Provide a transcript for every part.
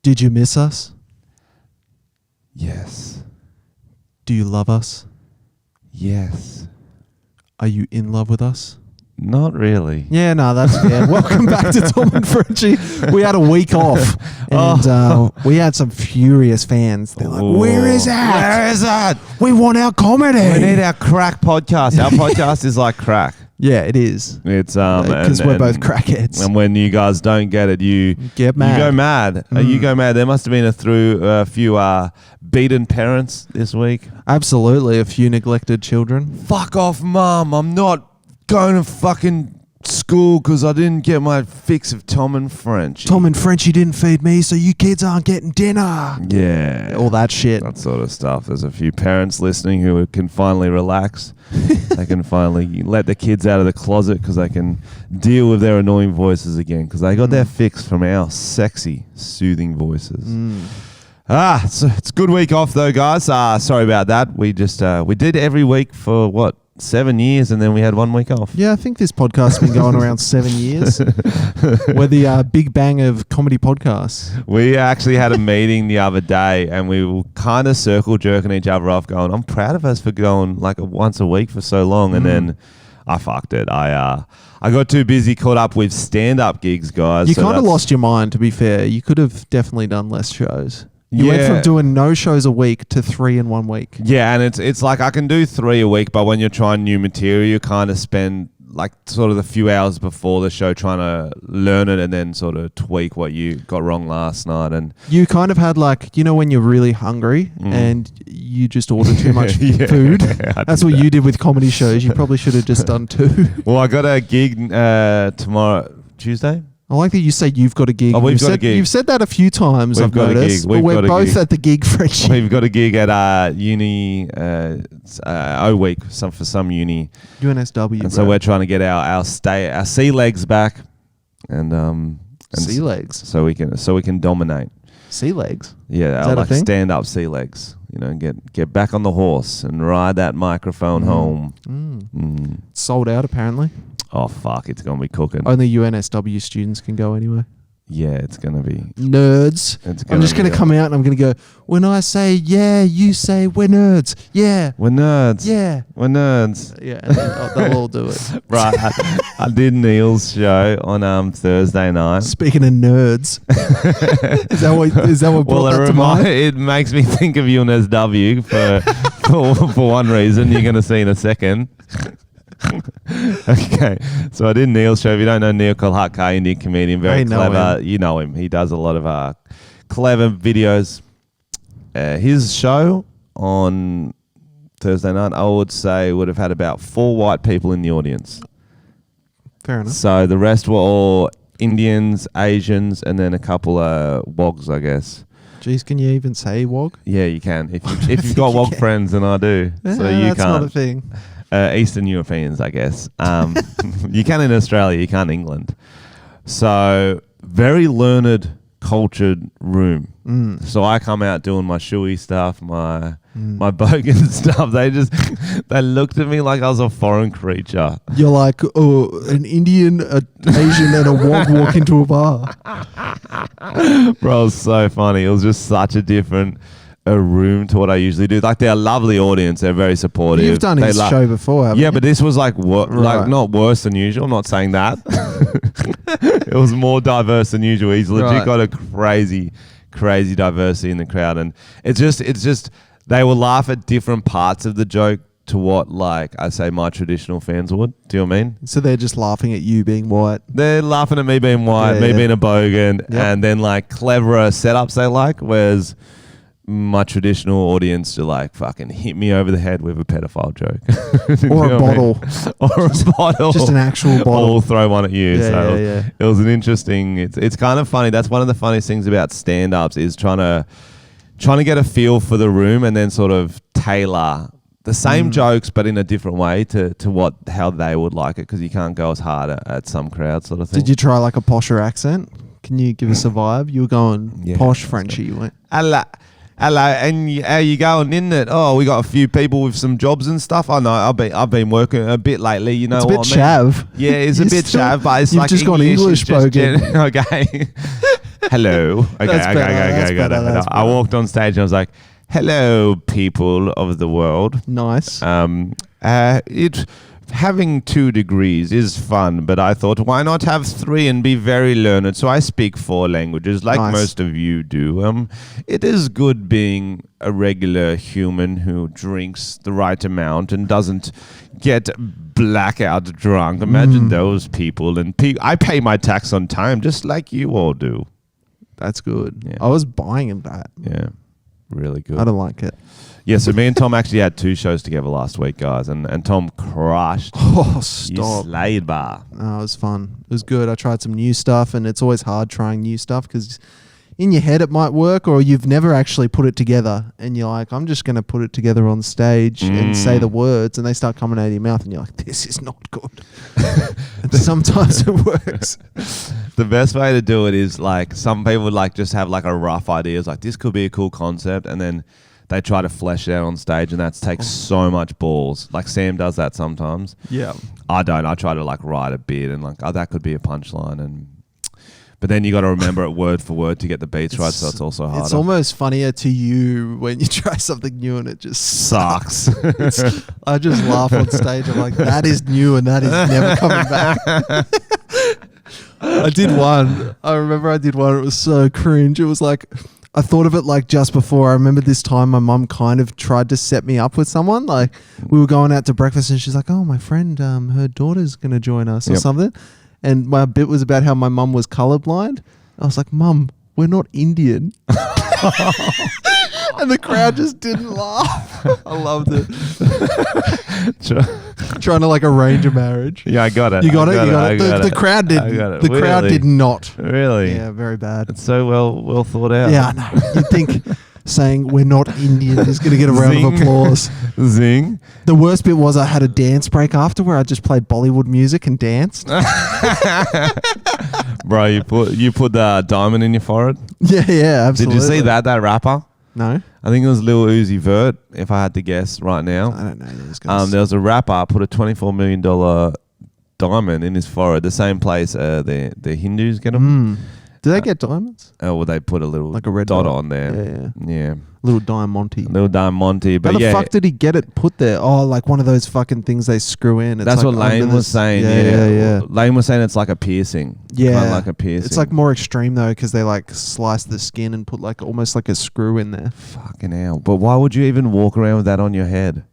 Did you miss us? Yes. Do you love us? Yes. Are you in love with us? Not really. Yeah, no, that's fair. Welcome back to Tom and Frenchy. We had a week off, and we had some furious fans. They're like, "Where is that? Where is that? We want our comedy. We need our crack podcast." Our podcast is like crack. Yeah, it is. It's because we're both crackheads. And when you guys don't get it, you get mad. You go mad. You go mad. There must have been a few beaten parents this week. Absolutely, a few neglected children. Fuck off, Mum. I'm not going to fucking school because I didn't get my fix of Tom and Frenchy. Tom and Frenchy didn't feed me, so you kids aren't getting dinner. Yeah. All that shit. That sort of stuff. There's a few parents listening who can finally relax. They can finally let the kids out of the closet because they can deal with their annoying voices again because they got their fix from our sexy, soothing voices. So it's a good week off though, guys. Sorry about that. We just we did every week for 7 years, and then we had 1 week off. Yeah, I think this podcast's been going around 7 years. We're the Big Bang of comedy podcasts. We actually had a meeting the other day, and we were kind of circle jerking each other off, going, "I'm proud of us for going like once a week for so long." And then I fucked it. I got too busy, caught up with stand-up gigs, guys. You kind of lost your mind, to be fair. You could have definitely done less shows. You went from doing no shows a week to 3 in 1 week. Yeah, and it's like I can do 3 a week, but when you're trying new material, you kind of spend like sort of the few hours before the show trying to learn it and then sort of tweak what you got wrong last night. And you kind of had like, when you're really hungry and you just order too much food. That's what you did with comedy shows. You probably should have just done 2. Well, I got a gig tomorrow, Tuesday. I like that you say you've got a gig. Oh, we've got a gig. You've said that a few times, I've noticed. But we're both at the gig, Frenchy. We've got a gig at uni O Week for some uni. UNSW. And so we're trying to get our sea legs back. And sea legs? So we can dominate. Sea legs? Yeah, like stand up sea legs. Get back on the horse and ride that microphone home. Sold out, apparently. Oh, fuck. It's going to be cooking. Only UNSW students can go anyway. Yeah, it's going to be... Nerds. I'm just going to come out and I'm going to go, when I say yeah, you say we're nerds. Yeah. We're nerds. Yeah. We're nerds. Yeah, and they'll all do it. Right. I did Neil's show on Thursday night. Speaking of nerds. is that what brought that to mind? It makes me think of UNSW for one reason you're going to see in a second. Okay, so I did Neil's show. If you don't know Neil Kolhatkar, Indian comedian, very clever. You know him. He does a lot of clever videos. His show on Thursday night, I would say, would have had about 4 white people in the audience. Fair enough. So the rest were all Indians, Asians, and then a couple of wogs, I guess. Jeez, can you even say wog? Yeah, you can. If you've got wog friends, and I do. Yeah, so you that's can't. Not a thing. Eastern Europeans, I guess. You can in Australia, you can't in England. So very learned, cultured room. So I come out doing my shoey stuff, my bogan stuff. They looked at me like I was a foreign creature. You're like, an Indian, an Asian, and a wog walk into a bar. Bro, it was so funny. It was just such a different room to what I usually do. Like, they're a lovely audience. They're very supportive. You've done his show before, haven't you? Yeah, but this was like not worse than usual. I'm not saying that. It was more diverse than usual. He's legit got a crazy diversity in the crowd, and it's just they will laugh at different parts of the joke to what, like, I say my traditional fans would. Do you know what I mean? So they're just laughing at you being white. They're laughing at me being white, being a bogan, and then like cleverer setups they like, whereas my traditional audience to like fucking hit me over the head with a pedophile joke. Or a bottle. Or a bottle. Just an actual bottle. Or throw one at you. Yeah. It was an interesting, it's kind of funny. That's one of the funniest things about stand-ups is trying to get a feel for the room and then sort of tailor the same jokes but in a different way to how they would like it, because you can't go as hard at some crowd sort of thing. Did you try like a posher accent? Can you give us a vibe? You were going posh Frenchy. You went, Hello, and how you going in it? Oh, we got a few people with some jobs and stuff. I know, I've been working a bit lately. You know it's what a bit I mean? chav. Yeah, it's a bit chav, but it's you've like just English, gone English, bogan. Okay. hello. Okay, That's okay, better, okay, that's better. I walked on stage and I was like, hello, people of the world. Nice. Having 2 degrees is fun, but I thought, why not have 3 and be very learned? So I speak 4 languages, like Nice. most of you do. It is good being a regular human who drinks the right amount and doesn't get blackout drunk. Imagine those people. And I pay my tax on time, just like you all do. That's good. Yeah. I was buying that. Yeah, really good. I don't like it. Yeah, so me and Tom actually had 2 shows together last week, guys, and Tom crushed. Oh, You stop. slayed, bar. Oh, it was fun. It was good. I tried some new stuff, and it's always hard trying new stuff because in your head it might work, or you've never actually put it together, and you're like, I'm just going to put it together on stage and say the words, and they start coming out of your mouth, and you're like, this is not good. And sometimes it works. The best way to do it is like some people would like just have like a rough idea. It's like, this could be a cool concept, and then they try to flesh it out on stage, and that takes so much balls. Like Sam does that sometimes. Yeah. I don't. I try to like write a bit and like, oh, that could be a punchline, but then you got to remember it word for word to get the beats right. So it's also harder. It's almost funnier to you when you try something new and it just sucks. I just laugh on stage. I'm like, that is new and that is never coming back. I did one. I remember I did one. It was so cringe. It was like, I thought of it like just before. I remember this time my mum kind of tried to set me up with someone. Like we were going out to breakfast and she's like, oh, my friend, her daughter's going to join us or something. And my bit was about how my mum was colorblind. I was like, Mum, we're not Indian. And the crowd just didn't laugh. I loved it. Trying to like arrange a marriage. Yeah, I got it. You got it? You got it? The crowd didn't. The crowd did not. Really? Yeah, very bad. It's so well thought out. Yeah, I know. You'd think saying we're not Indian is going to get a round of applause. Zing. The worst bit was I had a dance break after where I just played Bollywood music and danced. Bro, you put the diamond in your forehead? Yeah, absolutely. Did you see that rapper? No. I think it was Lil Uzi Vert, if I had to guess right now. I don't know these guys. There was a rapper put a $24 million diamond in his forehead, the same place the Hindus get them. Do they get diamonds? Oh, well, they put a little like a red dot on there. Yeah. Little diamante. Little diamante. But how the fuck did he get it put there? Oh, like one of those fucking things they screw in. It's that's like what Lane was saying. Yeah. Lane was saying it's like a piercing. Yeah. Kind of like a piercing. It's like more extreme though, because they like slice the skin and put like almost like a screw in there. Fucking hell. But why would you even walk around with that on your head?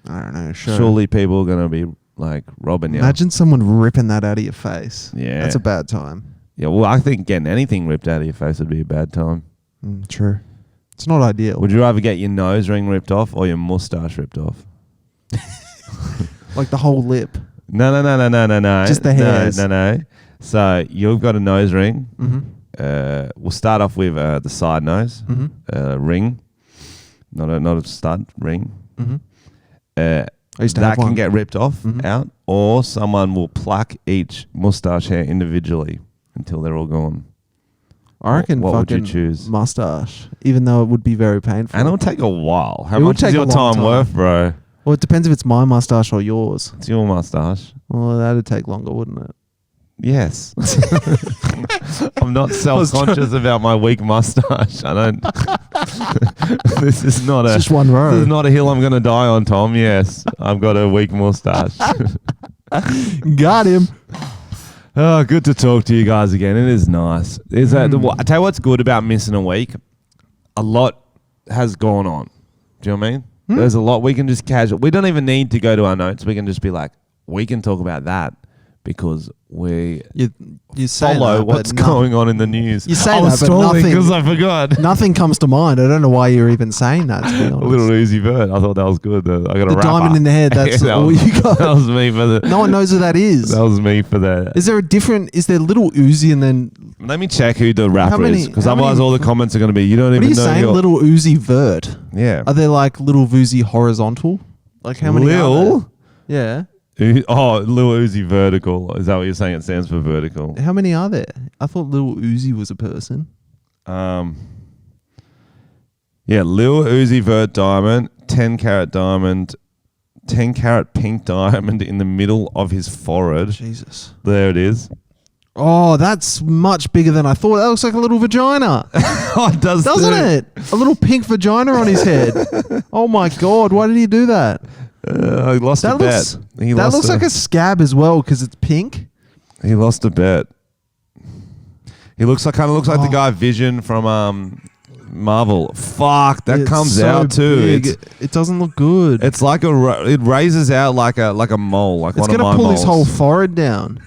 I don't know. Sure. Surely people are going to be like robbing you. Imagine someone ripping that out of your face. Yeah. That's a bad time. Yeah, well, I think getting anything ripped out of your face would be a bad time. True. It's not ideal. Would you rather get your nose ring ripped off or your mustache ripped off? Like the whole lip? No. Just the hairs? No. So you've got a nose ring. Mm-hmm. We'll start off with the side nose ring. Not a stud, ring. Mm-hmm. I used to that can get ripped off out, or someone will pluck each mustache hair individually until they're all gone. I reckon what would you fucking choose? Mustache, even though it would be very painful. And it'll take a while. How It would much is take your a long time worth, bro? Well, it depends if it's my mustache or yours. It's your mustache. Well, that'd take longer, wouldn't it? Yes. I'm not self-conscious about my weak mustache. I don't. This is not It's just one row. This is not a hill I'm going to die on, Tom. Yes, I've got a weak mustache. Got him. Oh, good to talk to you guys again. It is nice. I tell you what's good about missing a week. A lot has gone on. Do you know what I mean? There's a lot we can just casual. We don't even need to go to our notes. We can just be like, we can talk about that because we you say follow that, what's going on in the news. You say I was that, but stalling nothing because I forgot. Nothing comes to mind. I don't know why you're even saying that. To be honest. A little easy bird. I thought that was good. I got a the rapper. diamond in the head. That's all you got. That was me for the. No one knows who that is. That was me for the. Is there a different? Is there Little Uzi and then? Let me check who the rapper is, because otherwise all the comments are going to be you don't even know. What are you saying? Little Uzi Vert. Yeah. Are they like Little Uzi horizontal? Like how many? Are there? Yeah. Oh, Lil Uzi Vertical. Is that what you're saying? It stands for vertical. How many are there? I thought Lil Uzi was a person. Yeah, Lil Uzi Vert diamond, 10 carat diamond, 10 carat pink diamond in the middle of his forehead. Jesus. There it is. Oh, that's much bigger than I thought. That looks like a little vagina. Oh, it does, doesn't it? A little pink vagina on his head. Oh my God! Why did he do that? He lost a bet. That looks like a scab as well because it's pink. He lost a bet. He kind of looks like the guy Vision from Marvel. Fuck, that comes so out too. It doesn't look good. It's like it raises out like a mole. Like it's one of my gonna pull moles. his whole forehead down.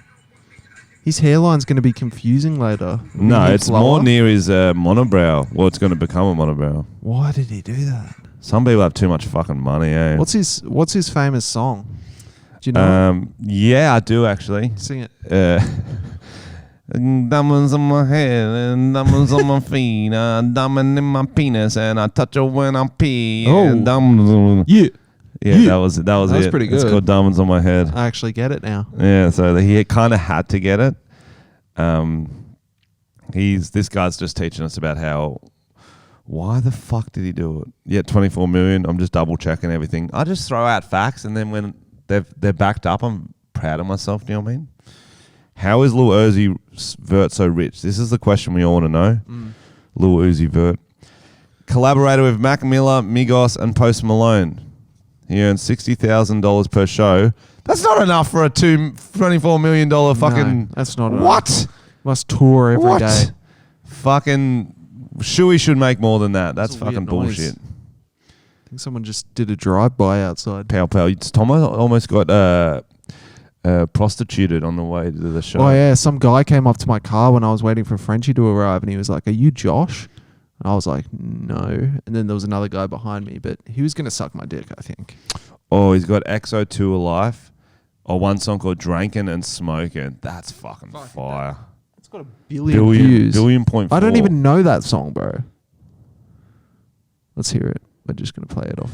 His hairline's going to be confusing later. No, it's more near his monobrow. Well, it's going to become a monobrow. Why did he do that? Some people have too much fucking money, eh? What's his famous song? Do you know? Yeah, I do actually. Sing it. Diamonds on my head and diamonds on my feet, diamond in my penis, and I touch it when I pee. And diamonds. Yeah, that was it. Pretty good. It's called Diamonds on My Head. I actually get it now. Yeah, so he kind of had to get it. This guy's just teaching us about why the fuck did he do it? Yeah, 24 million. I'm just double checking everything. I just throw out facts, and then when they're backed up, I'm proud of myself. Do you know what I mean? How is Lil Uzi Vert so rich? This is the question we all want to know. Lil Uzi Vert. Collaborated with Mac Miller, Migos, and Post Malone. He earns $60,000 per show. That's not enough for a $24 million fucking... No, that's not enough. What? Must tour every day. Fucking... Shuey should make more than that. That's fucking bullshit. I think someone just did a drive-by outside. Pow. Tom almost got prostituted on the way to the show. Oh, yeah. Some guy came up to my car when I was waiting for Frenchy to arrive, and he was like, "Are you Josh?" And I was like, "No." And then there was another guy behind me, but he was going to suck my dick, I think. Oh, he's got XO2 Alive. Or one song called Drinking and Smoking. That's fucking fire. It's got a billion views. Billion.4. I don't even know that song, bro. Let's hear it. We're just going to play it off.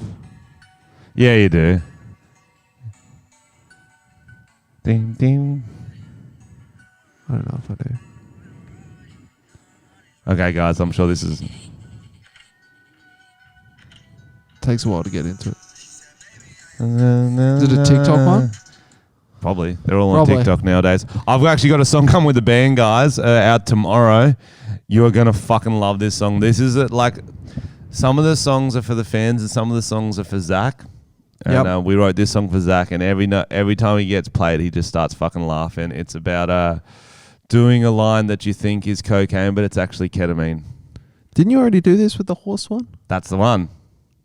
Yeah, you do. Ding, ding. I don't know if I do. Okay, guys, I'm sure this is... Takes a while to get into it. Is it a TikTok one? Probably. They're all on TikTok nowadays. I've actually got a song coming with the band, guys, out tomorrow. You are going to fucking love this song. This is like... Some of the songs are for the fans and some of the songs are for Zach. And we wrote this song for Zach, and every time he gets played, he just starts fucking laughing. It's about doing a line that you think is cocaine, but it's actually ketamine. Didn't you already do this with the horse one? That's the one.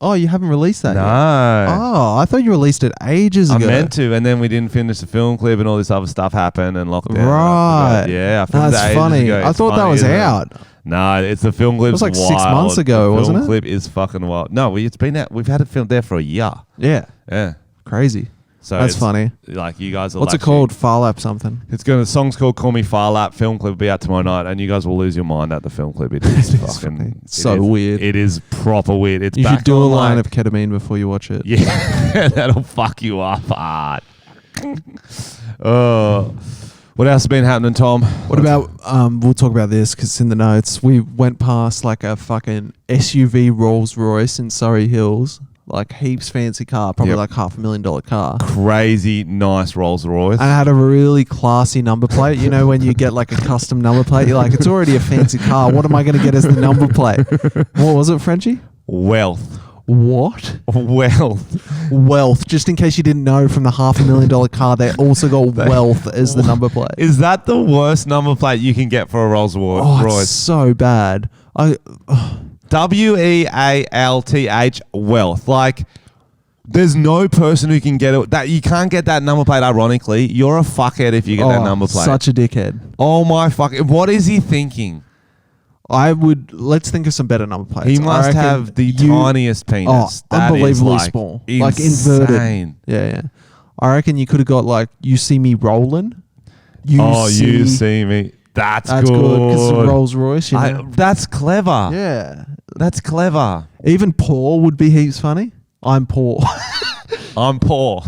Oh, you haven't released that yet? Oh, I thought you released it ages ago. I meant to, and then we didn't finish the film clip, and all this other stuff happened, and lockdown. Right. Yeah, I filmed That's funny. I thought that was out. No, it's the film clip. It was like wild. 6 months ago, wasn't it? The film clip is fucking wild. No, it's been out. We've had it filmed there for a year. Yeah. Yeah. Crazy. So that's funny. Like you guys will. What's it called? Farlap something. The song's called "Call Me Farlap." Film clip will be out tomorrow night, and you guys will lose your mind at the film clip. It is fucking so weird. It is proper weird. It's you back should do a on line of ketamine before you watch it. Yeah, that'll fuck you up hard. Oh. What else has been happening, Tom? What about, we'll talk about this because it's in the notes. We went past like a fucking SUV Rolls Royce in Surrey Hills. Like heaps fancy car, probably like $500,000 car. Crazy nice Rolls Royce. And it had a really classy number plate. You know when you get like a custom number plate, you're like, it's already a fancy car. What am I going to get as the number plate? What was it, Frenchy? Wealth. What? Wealth. Just in case you didn't know, from the $500,000 car, they also got wealth as the number plate. Is that the worst number plate you can get for a Rolls Royce? Oh, it's so bad. WEALTH wealth. Like, there's no person who can get it. That you can't get that number plate. Ironically, you're a fuckhead if you get that number plate. Such a dickhead. Oh my fuck! What is he thinking? Let's think of some better number plates. He must have the tiniest penis. Oh, unbelievably small. Insane. Like inverted. Yeah. I reckon you could have got like, you see me rolling. You see me. That's good. Because it's a Rolls Royce, you know? That's clever. Yeah. That's clever. Even poor would be heaps funny. I'm poor. I'm poor.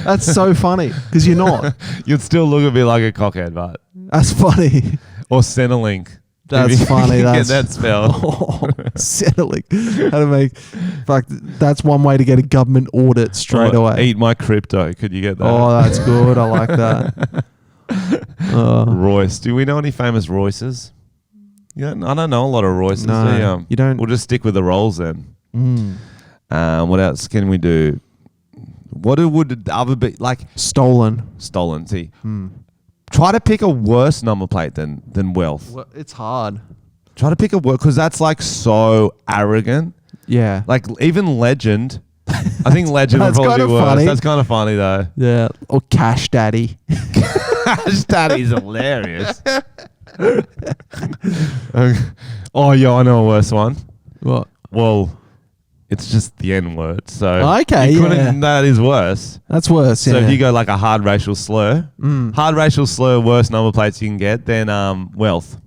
That's so funny because you're not. You'd still look at me like a cockhead, but. That's funny. Or Centrelink. That's funny. Get that spell. Settling. How to make... Fuck, that's one way to get a government audit straight away. Eat my crypto. Could you get that? Oh, that's good. I like that. Royce. Do we know any famous Royces? Yeah, I don't know a lot of Royces. No, you don't. We'll just stick with the rolls then. What else can we do? What would the other be like? Stolen. See, try to pick a worse number plate than wealth. Well, it's hard. Try to pick a word because that's like so arrogant. Yeah. Like even legend. I think legend would probably be worse. Funny. That's kind of funny though. Yeah. Or Cash Daddy. Cash Daddy's hilarious. Oh, yeah, I know a worse one. What? Well, it's just the N word. So okay, that is worse. That's worse. So if you go like a hard racial slur, worst number plates you can get, then wealth.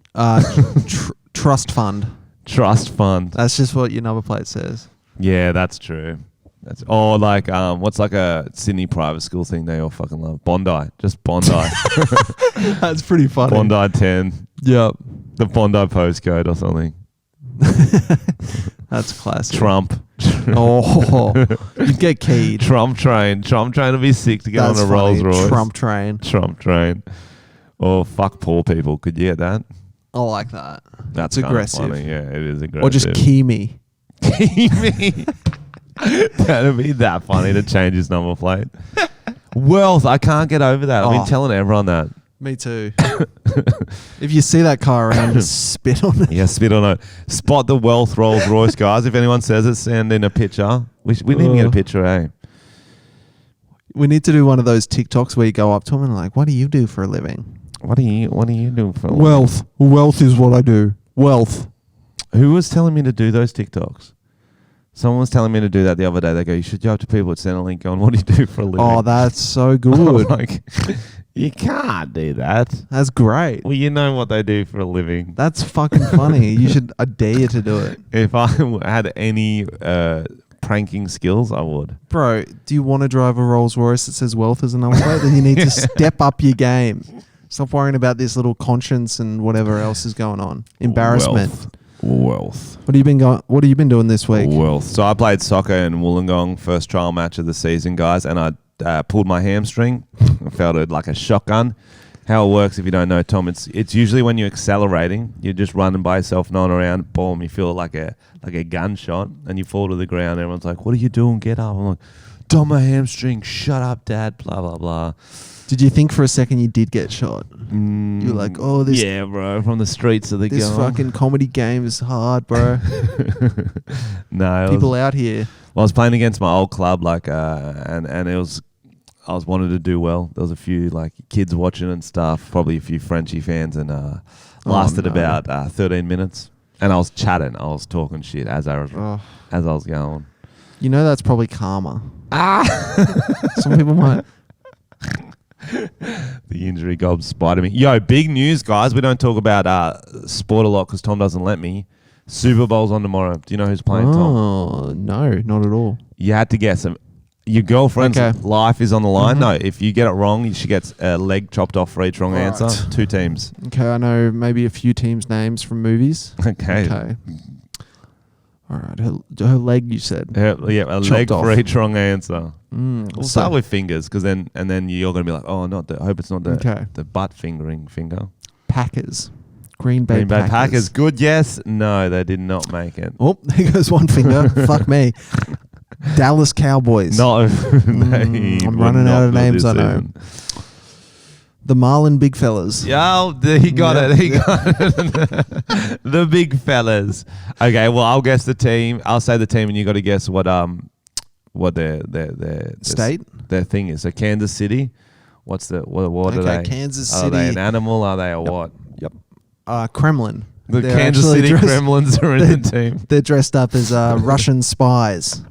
Trust fund. Trust fund. That's just what your number plate says. Yeah, that's true. That's like what's like a Sydney private school thing they all fucking love? Bondi. Just Bondi. That's pretty funny. Bondi 10. Yep. The Bondi postcode or something. That's classic. Trump. Oh, you'd get keyed. Trump train would be sick to get on a Rolls Royce. Trump train. Oh, fuck poor people. Could you get that? I like that. That's aggressive. Funny. Yeah, it is aggressive. Or just key me. Key me. That'd be that funny to change his number plate. Wealth, I can't get over that. I've been telling everyone that. Me too. If you see that car around, just spit on it. Yeah, spit on it. Spot the wealth Rolls Royce, guys. If anyone says it, send in a picture. We need to get a picture, eh? We need to do one of those TikToks where you go up to them and like, what do you do for a living? What do you do for a living? Wealth. Wealth is what I do. Wealth. Who was telling me to do those TikToks? Someone was telling me to do that the other day. They go, you should go up to people at Centrelink going, what do you do for a living? Oh, that's so good. Like, you can't do that. That's great. Well, you know what they do for a living. That's fucking funny. I dare you to do it. If I had any pranking skills, I would. Bro, do you want to drive a Rolls Royce that says wealth as a number plate? Then you need to step up your game. Stop worrying about this little conscience and whatever else is going on. Embarrassment. Wealth. What have you been doing this week? Wealth. So I played soccer in Wollongong, first trial match of the season, guys, and I pulled my hamstring. I felt it like a shotgun. How it works, if you don't know, Tom, it's usually when you're accelerating, you're just running by yourself, not around, boom, you feel like a gunshot, and you fall to the ground. Everyone's like, "What are you doing? Get up!" I'm like, "Done my hamstring. Shut up, Dad." Blah blah blah. Did you think for a second you did get shot? You're like, oh, this... Yeah, bro, from the streets of the This fucking comedy game is hard, bro. No. People out here. Well, I was playing against my old club, like, and it was... I was wanted to do well. There was a few, like, kids watching and stuff, probably a few Frenchy fans, and lasted about 13 minutes. And I was chatting. I was talking shit as I was going. You know that's probably karma. Some people might... The injury gob spider me. Yo, big news, guys. We don't talk about sport a lot because Tom doesn't let me. Super Bowl's on tomorrow. Do you know who's playing, Tom? Oh, no, not at all. You had to guess him. Your girlfriend's life is on the line. No, if you get it wrong, she gets a leg chopped off for each wrong answer. 2 teams. Okay, I know maybe a few teams' names from movies. Okay. All right, her leg, you said. A leg off. for each wrong answer. We'll So- start with fingers, because then you're gonna be like, oh, not the. I hope it's not the butt fingering finger. Packers. Green Bay Packers. Good. Yes. No, they did not make it. Oh, there goes one finger. Fuck me. Dallas Cowboys. No, I'm running out of names. I know. The Marlin Big Fellas. Yeah, he got it. He got it. The big fellas. Okay, well, I'll guess the team. I'll say the team, and you got to guess what their State? Their thing is. So Kansas City. What are they? Kansas Are City. they an animal? Are they a what? Yep. Kremlin. The They're Kansas City Kremlins are in the team. They're dressed up as Russian spies.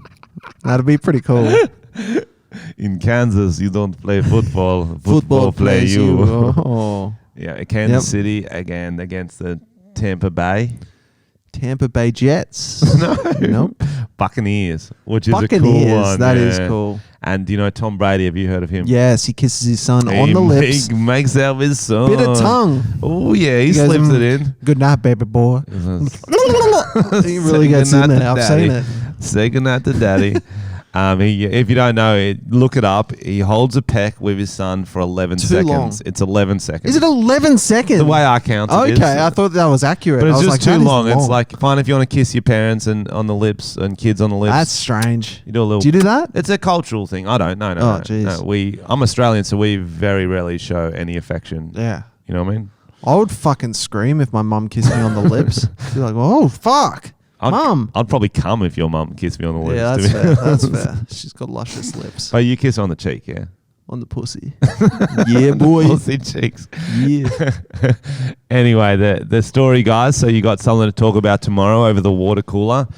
That'd be pretty cool. In Kansas, you don't play football. Football play you. Oh. Yeah, Kansas City again against the Tampa Bay Jets. No. Nope. Buccaneers, which is a Buccaneers, cool one. that is cool. And you know Tom Brady, have you heard of him? Yes, he kisses his son on the lips. He makes out with his son. Bit of tongue. Oh, yeah, he goes, slips it in. Good night, baby boy. He really gets in there. I've seen it. Say goodnight to daddy. If you don't know, look it up. He holds a peck with his son for 11 seconds. long. It's 11 seconds. Is it 11 seconds? The way I count it. Okay, I thought that was accurate. But it's just too long. It's It's like, fine if you want to kiss your parents and on the lips and kids on the lips. That's strange. You do a little. Do you do that? It's a cultural thing. I don't. No. Oh, jeez. No, I'm Australian, so we very rarely show any affection. Yeah. You know what I mean? I would fucking scream if my mum kissed me on the lips. She'd be like, oh, fuck. Mum. I'd probably come if your mum kissed me on the lips. Yeah, that's fair. That's fair. She's got luscious lips. But you kiss her on the cheek, yeah? On the pussy. Yeah, boy. Pussy cheeks. Yeah. Anyway, the story, guys. So you got something to talk about tomorrow over the water cooler.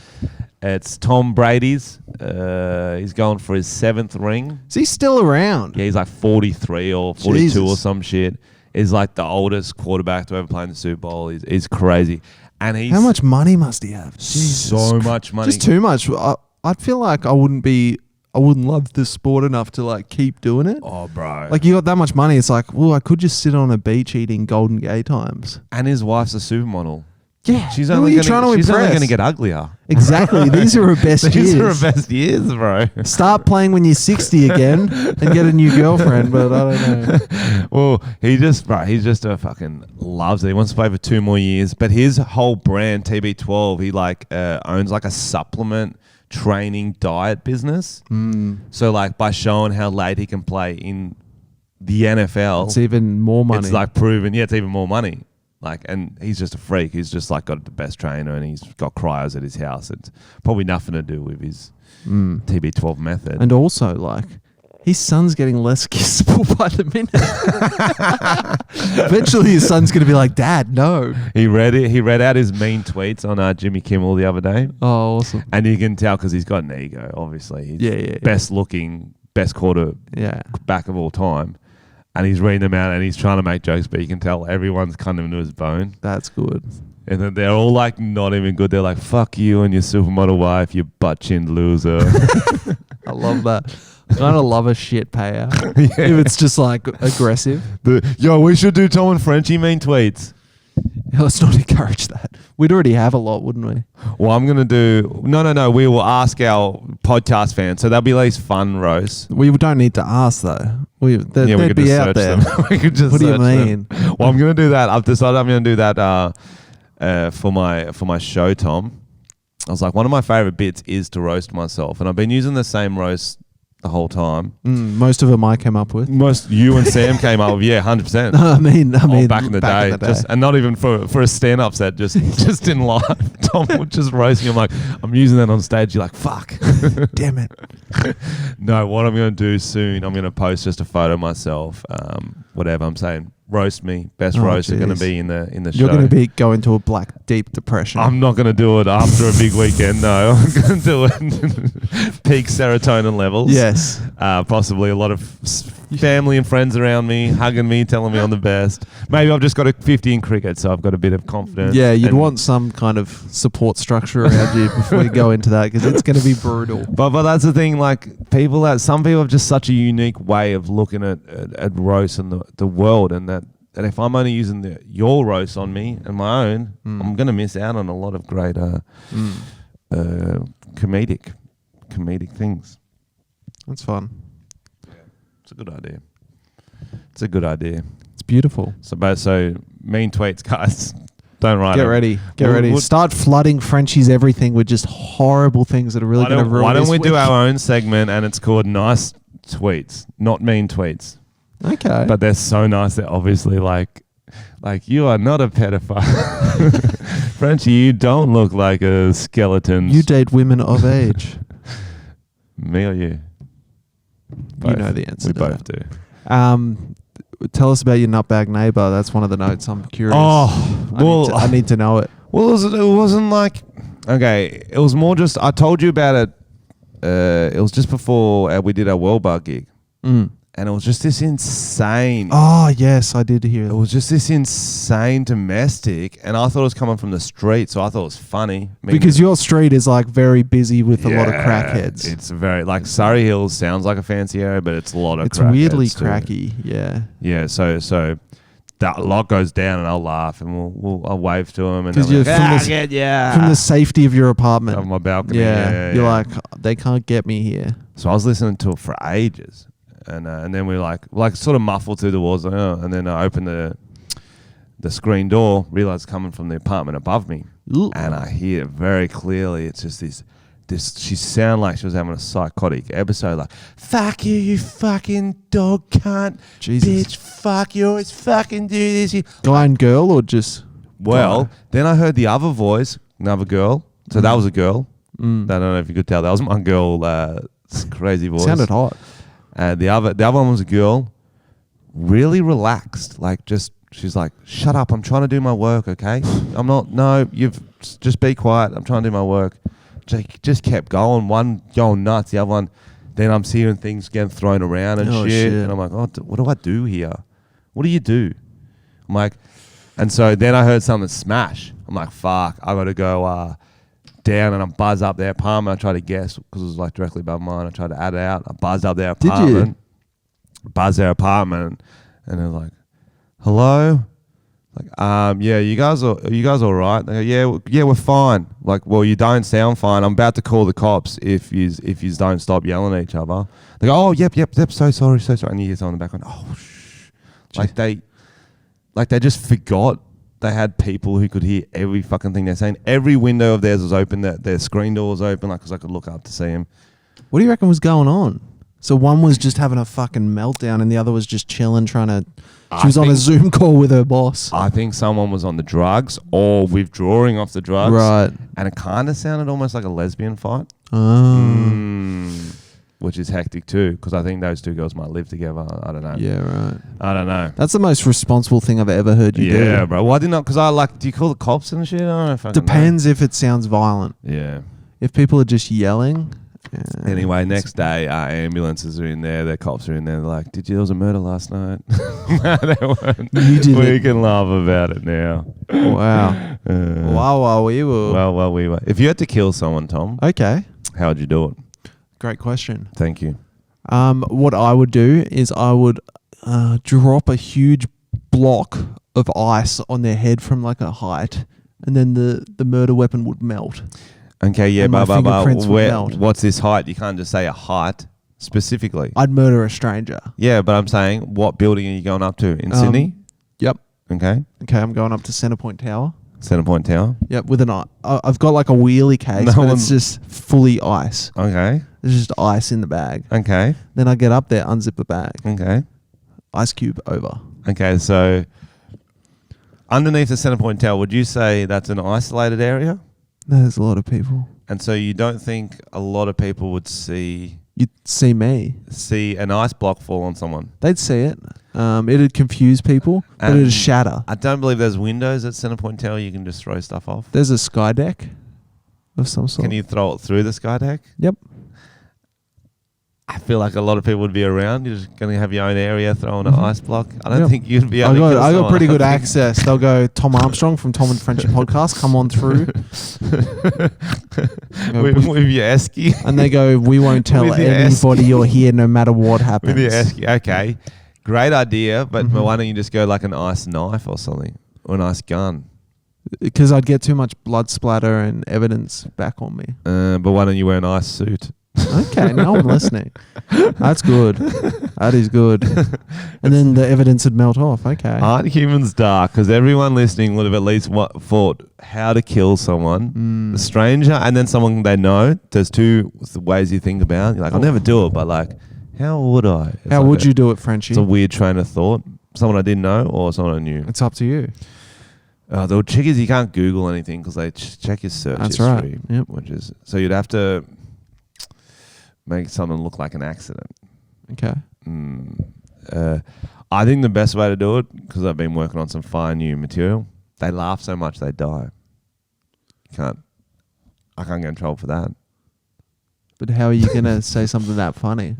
It's Tom Brady's. He's going for his 7th ring. Is he still around? Yeah, he's like 43 or 42 Jesus. or some shit. He's like the oldest quarterback to ever play in the Super Bowl. He's crazy. And he's How much money must he have? Jesus. so much money. Just too much. I'd feel like I wouldn't love this sport enough to like keep doing it. Oh, bro. Like you got that much money, it's like, well, I could just sit on a beach eating Golden Gay Times. And his wife's a supermodel. Yeah. She's Who only are you trying to going impress? to get uglier. Exactly. These are her best years. These are her best years, bro. Start playing when you're 60 again and get a new girlfriend, but I don't know. Well, he just a fucking loves it. He wants to play for 2 more years. But his whole brand, TB12, he like owns like a supplement training diet business. So like by showing how late he can play in the NFL, It's even more money. it's like proven. Yeah, it's even more money. Like, and he's just a freak. He's just like got the best trainer, and he's got cryos at his house. It's probably nothing to do with his TB12 method. And also, like, his son's getting less kissable by the minute. Eventually, his son's going to be like, Dad, no. He read out his mean tweets on Jimmy Kimmel the other day. Oh, awesome. And you can tell because he's got an ego, obviously. He's Yeah. best looking, best quarterback of all time. And he's reading them out and he's trying to make jokes, but you can tell everyone's kind of into his bone. That's good. And then they're all like not even good. They're like, fuck you and your supermodel wife, you butt-chinned loser. I love that. I kind of love a shit payout. Yeah. If it's just like aggressive. Yo, we should do Tom and Frenchy mean tweets. Let's not encourage that. We'd already have a lot, wouldn't we? Well, I'm going to do... No. We will ask our podcast fans. So that'll be at least fun roast. We don't need to ask, though. They'd be out there. We could just What do you search mean? them. Well, I'm going to do that. I've decided I'm going to do that for my show, Tom. I was like, one of my favorite bits is to roast myself. And I've been using the same roast the whole time. Most of them I came up with. Most you and Sam came up with, 100%. I mean, Back in the day. And not even for a stand-up set, just in live. Tom would just roast me. I'm like, I'm using that on stage. You're like, fuck. Damn it. No, what I'm going to do soon, I'm going to post just a photo of myself. Whatever I'm saying. Roast me. Best roast is going to be in the show. You're going to go into a black, deep depression. I'm not going to do it after a big weekend. No, I'm going to do it peak serotonin levels. Yes. Possibly a lot of family and friends around me, hugging me, telling me I'm the best. Maybe I've just got a 50 in cricket, so I've got a bit of confidence. Yeah, you'd want some kind of support structure around you before you go into that, because it's going to be brutal. But that's the thing, like some people have just such a unique way of looking at roast and the world, and that if I'm only using your roast on me and my own, I'm going to miss out on a lot of great comedic things. That's fun. It's a good idea. It's beautiful. So mean tweets, guys. Don't write Get them. ready. Get ready. Start flooding Frenchie's everything with just horrible things that are really going to ruin. Why don't we this do week. our own segment and it's called Nice Tweets, not Mean Tweets. Okay. But they're so nice. They're obviously like you are not a pedophile. Frenchy, you don't look like a skeleton. You date women of age. Me or you? Both. You know the answer. We to both that. do. Tell us about your nutbag neighbour. That's one of the notes. I'm curious. Oh, well, I need to know it. Well, it wasn't like... Okay, it was more just... I told you about it. It was just before we did our World Bar gig. And it was just this insane... Oh, yes, I did hear It that. was just this insane domestic. And I thought it was coming from the street, so I thought it was funny. Because your street is like very busy with a lot of crackheads. It's very... Like Surrey Hills sounds like a fancy area, but it's a lot of It's crackheads weirdly too. cracky, yeah. Yeah, so that lock goes down and I'll laugh and I'll wave to him and because they'll you're be like, from the safety of your apartment, on my balcony. Yeah, you're like, they can't get me here. So I was listening to it for ages, and then we like sort of muffled through the walls, and then I opened the screen door, realized it's coming from the apartment above me, and I hear it very clearly. It's just this. She sounded like she was having a psychotic episode, like, fuck you, you fucking dog cunt, bitch, fuck you, always fucking do this. Guy and girl or just... Well, then I heard the other voice, another girl. So that was a girl. I don't know if you could tell. That was my girl, crazy voice. Sounded hot. The other one was a girl, really relaxed, like she's like, shut up, I'm trying to do my work, okay? Just be quiet, I'm trying to do my work. Just kept going, one going nuts, the other one, then I'm seeing things getting thrown around and shit. And I'm like, oh, what do I do here? What do you do? I'm like, and so then I heard something smash. I'm like, fuck, I got to go down and I buzz up their apartment. I try to guess because it was like directly above mine. I tried to add it out. I buzzed up their apartment. Buzzed their apartment and they're like, hello? Like, yeah, you guys all right? They go, yeah, we're fine. Like, well, you don't sound fine. I'm about to call the cops if you don't stop yelling at each other. They go, oh, yep, so sorry. And you hear someone in the background, oh, shh. Like they just forgot they had people who could hear every fucking thing they're saying. Every window of theirs was open. Their screen door was open, like, because I could look up to see them. What do you reckon was going on? So one was just having a fucking meltdown and the other was just chilling, trying to... She was on a Zoom call with her boss. I think someone was on the drugs or withdrawing off the drugs. Right. And it kind of sounded almost like a lesbian fight. Oh. Which is hectic too, because I think those two girls might live together. I don't know. Yeah, right. I don't know. That's the most responsible thing I've ever heard you do. Yeah, bro. Why didn't I? Because do you call the cops and shit? I don't know if I Depends if it sounds violent. Yeah. If people are just yelling... Anyway, next day, ambulances are in there. The cops are in there. They're like, there was a murder last night? No, they weren't. You did We can laugh about it now. Wow. Wow, we were. Well, we were. If you had to kill someone, Tom, okay, how would you do it? Great question. Thank you. What I would do is I would drop a huge block of ice on their head from like a height, and then the murder weapon would melt. Okay, yeah, but melt. What's this height? You can't just say a height specifically. I'd murder a stranger. Yeah, but I'm saying, what building are you going up to? In Sydney? Yep. Okay, I'm going up to Centrepoint Tower. Centrepoint Tower? Yep, with I've got like a wheelie case, but it's just fully ice. Okay. There's just ice in the bag. Okay. Then I get up there, unzip the bag. Okay. Ice cube over. Okay, so underneath the Centrepoint Tower, would you say that's an isolated area? There's a lot of people. And so you don't think a lot of people would see You'd see me. See an ice block fall on someone? They'd see it. It'd confuse people, but it'd shatter. I don't believe there's windows at Centrepoint Tower you can just throw stuff off. There's a sky deck of some sort. Can you throw it through the sky deck? Yep. I feel like a lot of people would be around. You're just going to have your own area throwing an ice block. I don't think you'd be able to kill someone. I got pretty good access. They'll go, Tom Armstrong from Tom and Frenchy podcast, come on through. With your esky. And they go, we won't tell anybody you're here no matter what happens. With your esky. Okay. Great idea, but why don't you just go like an ice knife or something? Or an ice gun? Because I'd get too much blood splatter and evidence back on me. But why don't you wear an ice suit? Okay, now I'm listening. That's good. That is good. And then the evidence would melt off. Okay. Aren't humans dark? Because everyone listening would have at least thought how to kill someone, a stranger, and then someone they know. There's two ways you think about. You're like, I'll never do it, but like, how would I? How would you do it, Frenchy? It's a weird train of thought. Someone I didn't know or someone I knew. It's up to you. The trick is you can't Google anything because they check your search history. Right. Yep. Which is so you'd have to make something look like an accident. Okay. I think the best way to do it, because I've been working on some fine new material, they laugh so much they die. I can't get in trouble for that. But how are you going to say something that funny?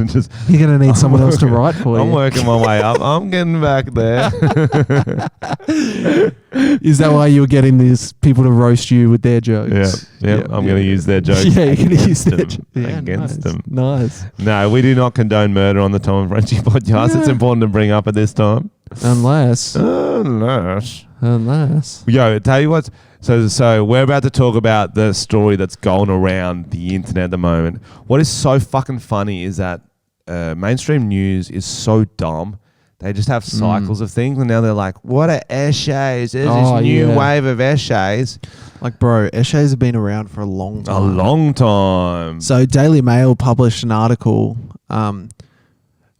Just, You're going to need someone else to write for you. I'm working my way up. I'm getting back there. Is that why you were getting these people to roast you with their jokes? Yeah. I'm going to use their jokes. Yeah, you're going to use their jokes. Against them. Nice. No, we do not condone murder on the Tom and Frenchy podcast. It's important to bring up at this time. Unless. Yo, tell you what. So we're about to talk about the story that's going around the internet at the moment. What is so fucking funny is that mainstream news is so dumb. They just have cycles of things, and now they're like, "What are Eshays? There's this new wave of Eshays." Like, bro, Eshays have been around for a long time. A long time. So Daily Mail published an article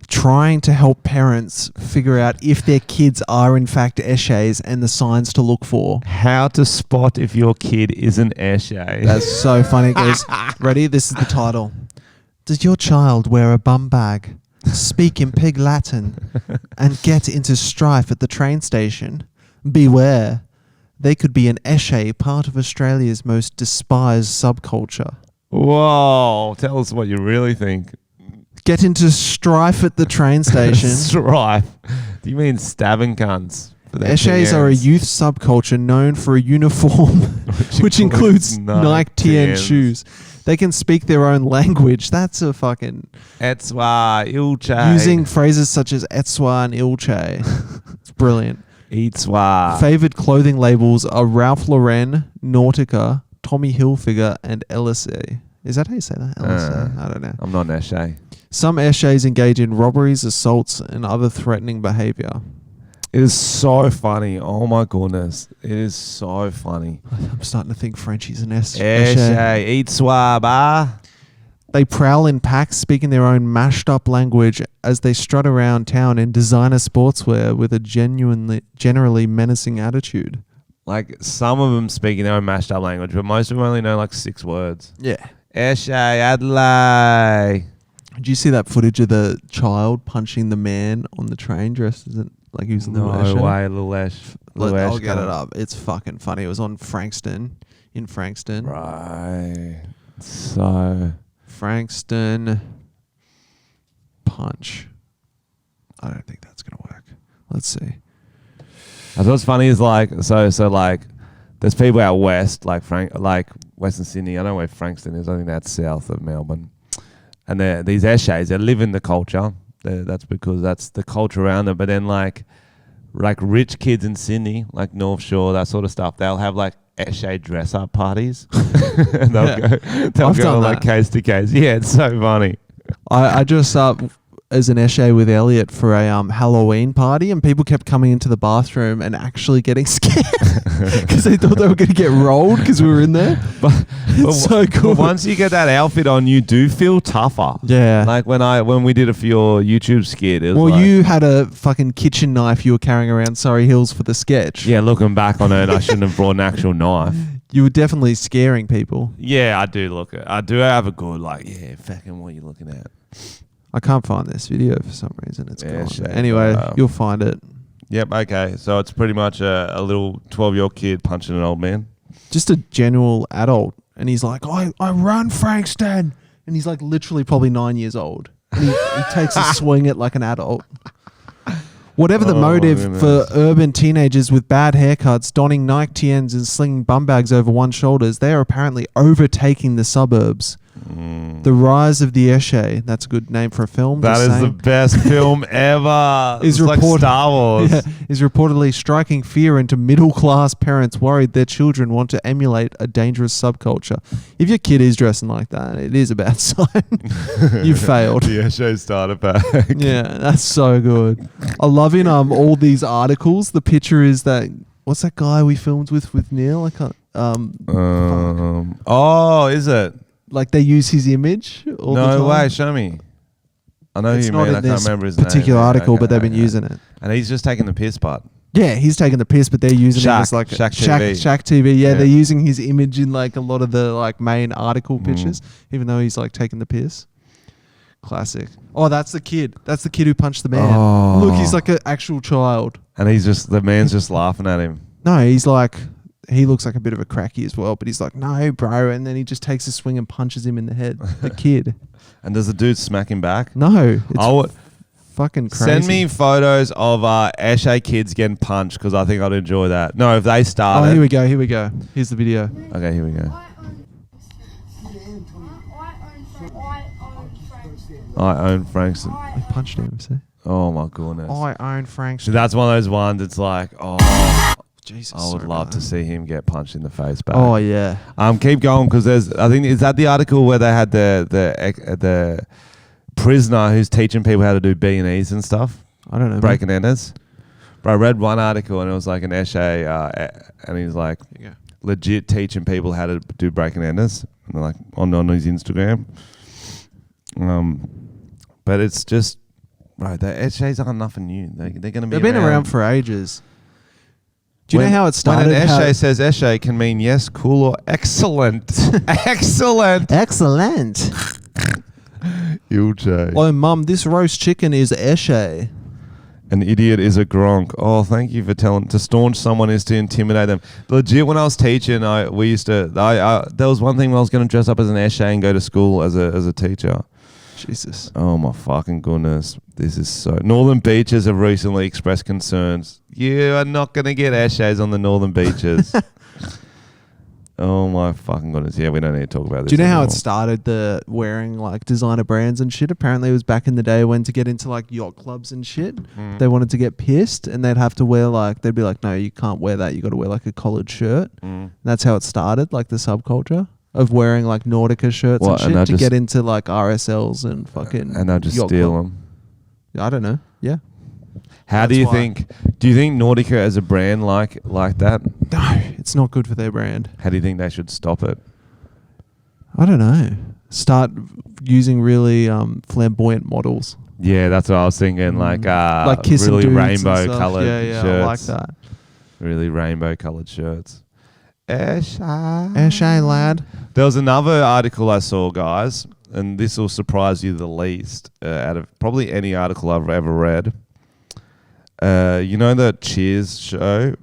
trying to help parents figure out if their kids are in fact Eshays and the signs to look for. How to spot if your kid is an Eshay. That's so funny. It goes, ready? This is the title. Does your child wear a bum bag, speak in pig Latin, and get into strife at the train station? Beware. They could be an Eshay, part of Australia's most despised subculture. Whoa. Tell us what you really think. Get into strife at the train station. Strife? Do you mean stabbing cunts? Eshays are a youth subculture known for a uniform which includes Nike TN shoes. They can speak their own language. That's a fucking... Etzwa, Ilche. Using phrases such as Etzwa and Ilche. It's brilliant. Etzwa. Favoured clothing labels are Ralph Lauren, Nautica, Tommy Hilfiger, and LSA. Is that how you say that? LSA? I don't know. I'm not an Eshay. Some Eshays engage in robberies, assaults, and other threatening behaviour. It is so funny. Oh my goodness. It is so funny. I'm starting to think Frenchy's an Eshay. Eshay, Etzwa, bah. They prowl in packs, speaking their own mashed up language as they strut around town in designer sportswear with a generally menacing attitude. Like, some of them speaking their own mashed up language, but most of them only know like 6 words. Yeah. Eshay, Adelaide. Did you see that footage of the child punching the man on the train dressed as like he was a little Eshay? No way, little Esh. I'll get it up. It's fucking funny. It was on Frankston, in Frankston. Right. So... Frankston punch. I don't think that's going to work. Let's see. What's funny is like, so like, there's people out west, like Western Sydney. I don't know where Frankston is. I think that's south of Melbourne. And they're these Eshays, they live in the culture. That's because that's the culture around them. But then like rich kids in Sydney, like North Shore, that sort of stuff, they'll have like Eshay dress up parties. And they'll go like case to case. Yeah, it's so funny. I dressed up as an Eshay with Elliot for a Halloween party, and people kept coming into the bathroom and actually getting scared because they thought they were going to get rolled because we were in there. But it's so cool. But once you get that outfit on, you do feel tougher. Yeah. Like when we did it for your YouTube skit. It was you had a fucking kitchen knife you were carrying around Surrey Hills for the sketch. Yeah, looking back on it, I shouldn't have brought an actual knife. You were definitely scaring people. Yeah, I do have a good fucking what are you looking at? I can't find this video for some reason. It's gone. Shame. Anyway, you'll find it. Yep, okay. So it's pretty much a little 12-year-old kid punching an old man. Just a general adult. And he's like, I run Frankston. And he's like literally probably 9 years old. And he takes a swing at like an adult. Whatever the motive for urban teenagers with bad haircuts, donning Nike TNs and slinging bum bags over one's shoulders, they are apparently overtaking the suburbs. The Rise of the Eshay. That's a good name for a film. That is the best film ever. It's like Star Wars. Yeah, is reportedly striking fear into middle-class parents worried their children want to emulate a dangerous subculture. If your kid is dressing like that, it is a bad sign. You failed. The Eshay starter pack. Yeah, that's so good. I love in all these articles. The picture is that what's that guy we filmed with Neil? I can't. Is it? Like they use his image all the time? No way, show me. I know who you mean. I can't remember his particular name. article, but they've been using it. And he's just taking the piss part. Yeah, he's taking the piss, but they're using it as like Shaq TV. Shaq TV. Yeah, they're using his image in like a lot of the like main article pictures, even though he's like taking the piss. Classic. Oh, that's the kid. That's the kid who punched the man. Oh. Look, he's like an actual child. And the man's just laughing at him. No, he's like, he looks like a bit of a cracky as well, but he's like, no, bro. And then he just takes a swing and punches him in the head. The kid. And does the dude smack him back? No. It's fucking crazy. Send me photos of Eshay kids getting punched because I think I'd enjoy that. No, if they started. Oh, here we go. Here's the video. Okay, here we go. I own Frankston. He punched him, see? Oh my goodness. I own Frank's. So that's one of those ones. It's like, oh, Jesus, I would so love bad. to see him get punched in the face back. Oh yeah. Keep going because there's. I think is that the article where they had the prisoner who's teaching people how to do B&Es and stuff, I don't know. breaking enters. But I read one article and it was like an Eshay, and he's like legit teaching people how to do breaking enters, and they're like on his Instagram. But it's just right. The Eshays aren't nothing new. They're going to be. They've been around for ages. Do you know how it started? When an Eshay says Eshay can mean yes, cool, or excellent. Excellent. Excellent. Ilche. Oh, Mum, this roast chicken is Eshay. An idiot is a gronk. Oh, thank you for telling. To staunch someone is to intimidate them. Legit, when I was teaching, there was one thing when I was going to dress up as an Eshay and go to school as a teacher. Jesus. Oh my fucking goodness. This is so... Northern Beaches have recently expressed concerns. You are not going to get Eshays on the Northern Beaches. Oh my fucking goodness. Yeah, we don't need to talk about this. Do you know how anymore. it started, the wearing like designer brands and shit? Apparently it was back in the day when to get into like yacht clubs and shit, they wanted to get pissed and they'd have to wear like, they'd be like, no, you can't wear that. You got to wear like a collared shirt. That's how it started, like the subculture of wearing like Nautica shirts and shit to get into like RSLs and fucking... And they'll just steal them. I don't know. Yeah. How do you think... Do you think Nautica as a brand like that? No, it's not good for their brand. How do you think they should stop it? I don't know. Start using really flamboyant models. Yeah, that's what I was thinking. Like kissing really dudes rainbow and stuff. coloured Yeah, shirts. I like that. Really rainbow coloured shirts. Eshay, lad. There was another article I saw, guys, and this will surprise you the least out of probably any article I've ever read. You know the Cheers show?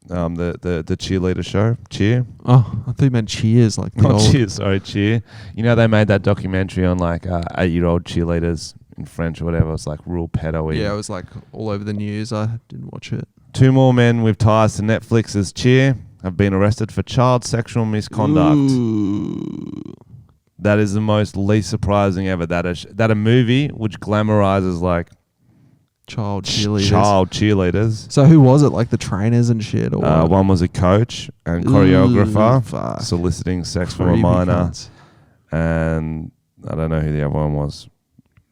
The cheerleader show? Cheer? Oh, I thought you meant Cheers. Like the Not old... Cheers, sorry, Cheer. You know they made that documentary on like 8-year-old cheerleaders in French or whatever. It's like real pedo-y. Yeah, it was like all over the news. I didn't watch it. 2 more men with ties to Netflix's Cheer have been arrested for child sexual misconduct. Ooh. That is the most least surprising ever. That a movie which glamorizes like Child cheerleaders. child cheerleaders. So who was it? Like the trainers and shit? Or what? One was a coach and choreographer fuck. soliciting sex from a Creepy minor, cunts. and I don't know who the other one was.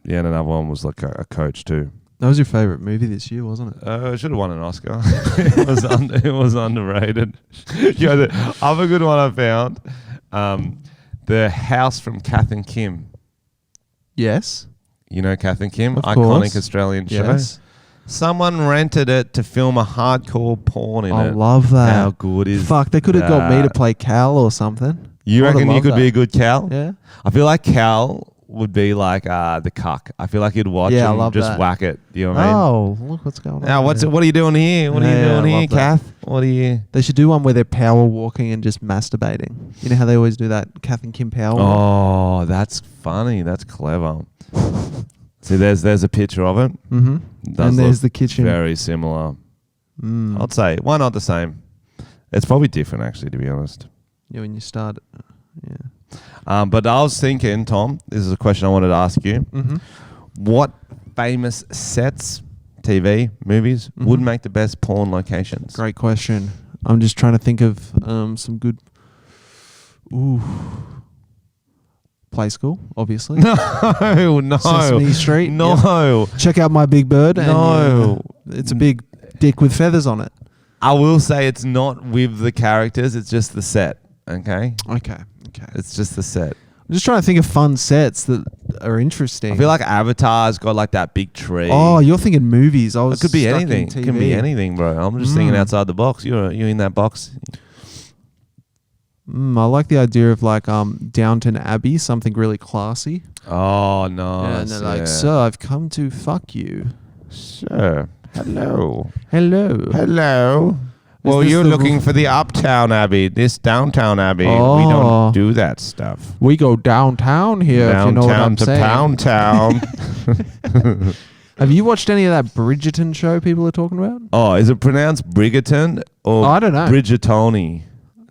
Yeah, and another one was like a coach too. That was your favourite movie this year, wasn't it? It should have won an Oscar. It was underrated. Yeah, the other good one I found, The House from Kath and Kim. Yes. You know Kath and Kim? Of Iconic course. Australian show. Yes. Someone rented it to film a hardcore porn in I it. love that. How good is Fuck, they could have got me to that? play Cal or something. You I would've reckon you loved could that. be a good Cal? Yeah. I feel like Cal would be like the cuck. I feel like he'd watch Yeah, I and love just that. whack it. You know what I mean? Oh, look what's going on. Now, what are you doing here? What are Yeah, you doing I here, love that. Kath? What are you... They should do one where they're power walking and just masturbating. You know how they always do that Kath and Kim power walk? Oh, that's funny. That's clever. See, there's a picture of it. Mm-hmm. Does And there's look the kitchen. very similar. Mm. I'd say, why not the same? It's probably different, actually, to be honest. Yeah, when you start... Yeah. But I was thinking, Tom, this is a question I wanted to ask you. Mm-hmm. What famous sets, TV, movies, would make the best porn locations? Great question. I'm just trying to think of some good... Ooh. Play School, obviously. No. Sesame Street. No. Yep. Check out My Big Bird. And, No. it's a big dick with feathers on it. I will say it's not with the characters, it's just the set, okay? Okay. It's just the set. I'm just trying to think of fun sets that are interesting. I feel like Avatar's got like that big tree. Oh, you're thinking movies. I was It could be stuck in anything. TV. It can be anything, bro. I'm just thinking outside the box. You're in that box. I like the idea of like Downton Abbey, something really classy. Oh, nice. and they're like, "Sir, I've come to fuck you." Sure. Hello. Hello. Well, this you're the looking ru- for the Uptown Abbey, this Downtown Abbey. We Oh. don't do that stuff. We go downtown here, if you know what Downtown I'm to saying. Pound Town. Have you watched any of that Bridgerton show people are talking about? Oh, is it pronounced Brigaton or I don't know. Bridgetoni?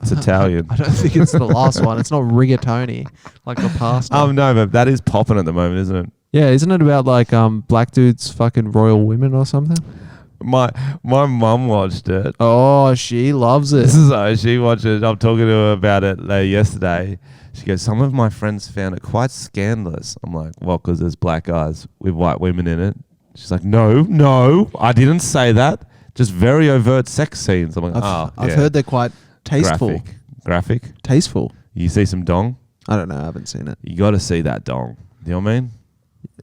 It's Italian. I don't think it's the last one. It's not rigatoni like the past one. No, but that is popping at the moment, isn't it? Yeah, isn't it about like black dudes fucking royal women or something? My mum watched it. Oh, she loves it. She watched it. I'm talking to her about it yesterday. She goes, some of my friends found it quite scandalous. I'm like, well, because there's black guys with white women in it. She's like, no, I didn't say that. Just very overt sex scenes. I'm like, I've heard they're quite tasteful. Graphic. Tasteful. You see some dong? I don't know. I haven't seen it. You got to see that dong. You know what I mean?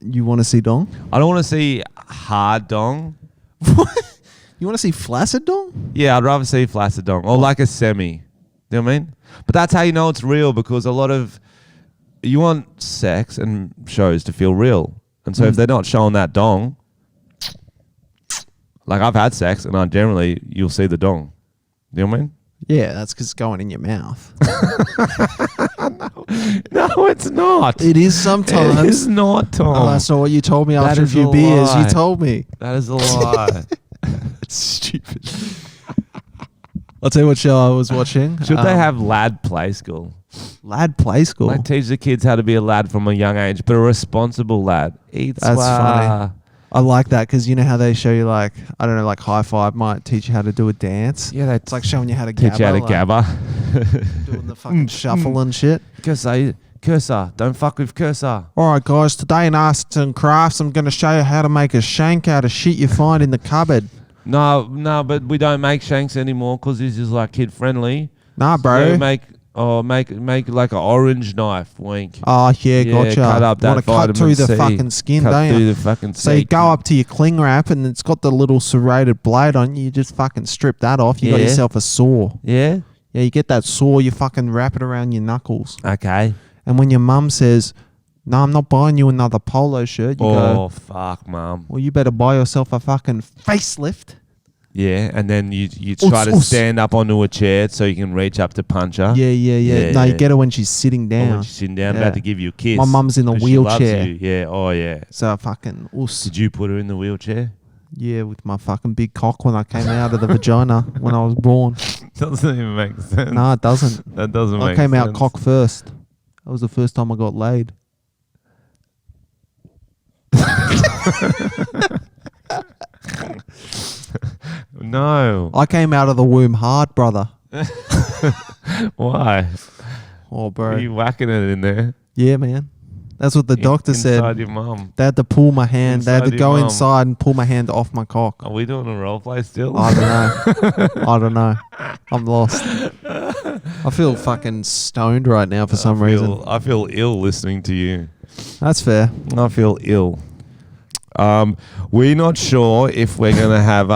You want to see dong? I don't want to see hard dong. What? You want to see flaccid dong? Yeah, I'd rather see flaccid dong or like a semi. You know what I mean? But that's how you know it's real, because you want sex and shows to feel real. And so if they're not showing that dong, like I've had sex and you'll see the dong. You know what I mean? Yeah, that's because it's going in your mouth. No, it's not. It is sometimes. It is not, Tom. Oh, that's not what you told me That after a is few a beers. lie. You told me. That is a lie. It's stupid. I'll tell you what show I was watching. Should they have lad play school? Lad play school? Like teach the kids how to be a lad from a young age, but a responsible lad. That's funny. I like that because you know how they show you like, I don't know, like High Five might teach you how to do a dance. Yeah, It's like showing you how to teach you how to like gabba. doing the fucking shuffle and shit. Cursor, don't fuck with cursor. All right, guys, today in Arts and Crafts, I'm going to show you how to make a shank out of shit you find in the cupboard. No, but we don't make shanks anymore because this is like kid friendly. Nah, bro. So make like an orange knife. Wink. Oh, yeah, gotcha. Cut up that Want to cut vitamin through the C. fucking skin, Cut don't through you? the fucking So you C. go up to your cling wrap and it's got the little serrated blade on you. You just fucking strip that off. You got Yeah. yourself a saw. Yeah. Yeah, you get that saw, you fucking wrap it around your knuckles. Okay. And when your mum says, no, I'm not buying you another polo shirt, you go, fuck, mum. well, you better buy yourself a fucking facelift. Yeah, and then you try to stand up onto a chair so you can reach up to punch her. Yeah. No, you get her when she's sitting Or down. when she's sitting down, Yeah. about to give you a kiss. My mum's in a 'cause she loves wheelchair. you. Yeah. Oh yeah. So fucking us. Did you put her in the wheelchair? Yeah, with my fucking big cock when I came out of the vagina when I was born. Doesn't even make sense. No, it doesn't. That doesn't make I sense. came out cock first. That was the first time I got laid. No. I came out of the womb hard, brother. Why? Oh, Are bro. you whacking it in there? Yeah, man. That's what the doctor Inside said. your mum. They had to pull my hand. They had to Inside go your mum. inside and pull my hand off my cock. Are we doing a role play still? I don't know. I don't know. I'm lost. I feel fucking stoned right now for some reason. I feel ill listening to you. That's fair. I feel ill. We're not sure if we're gonna have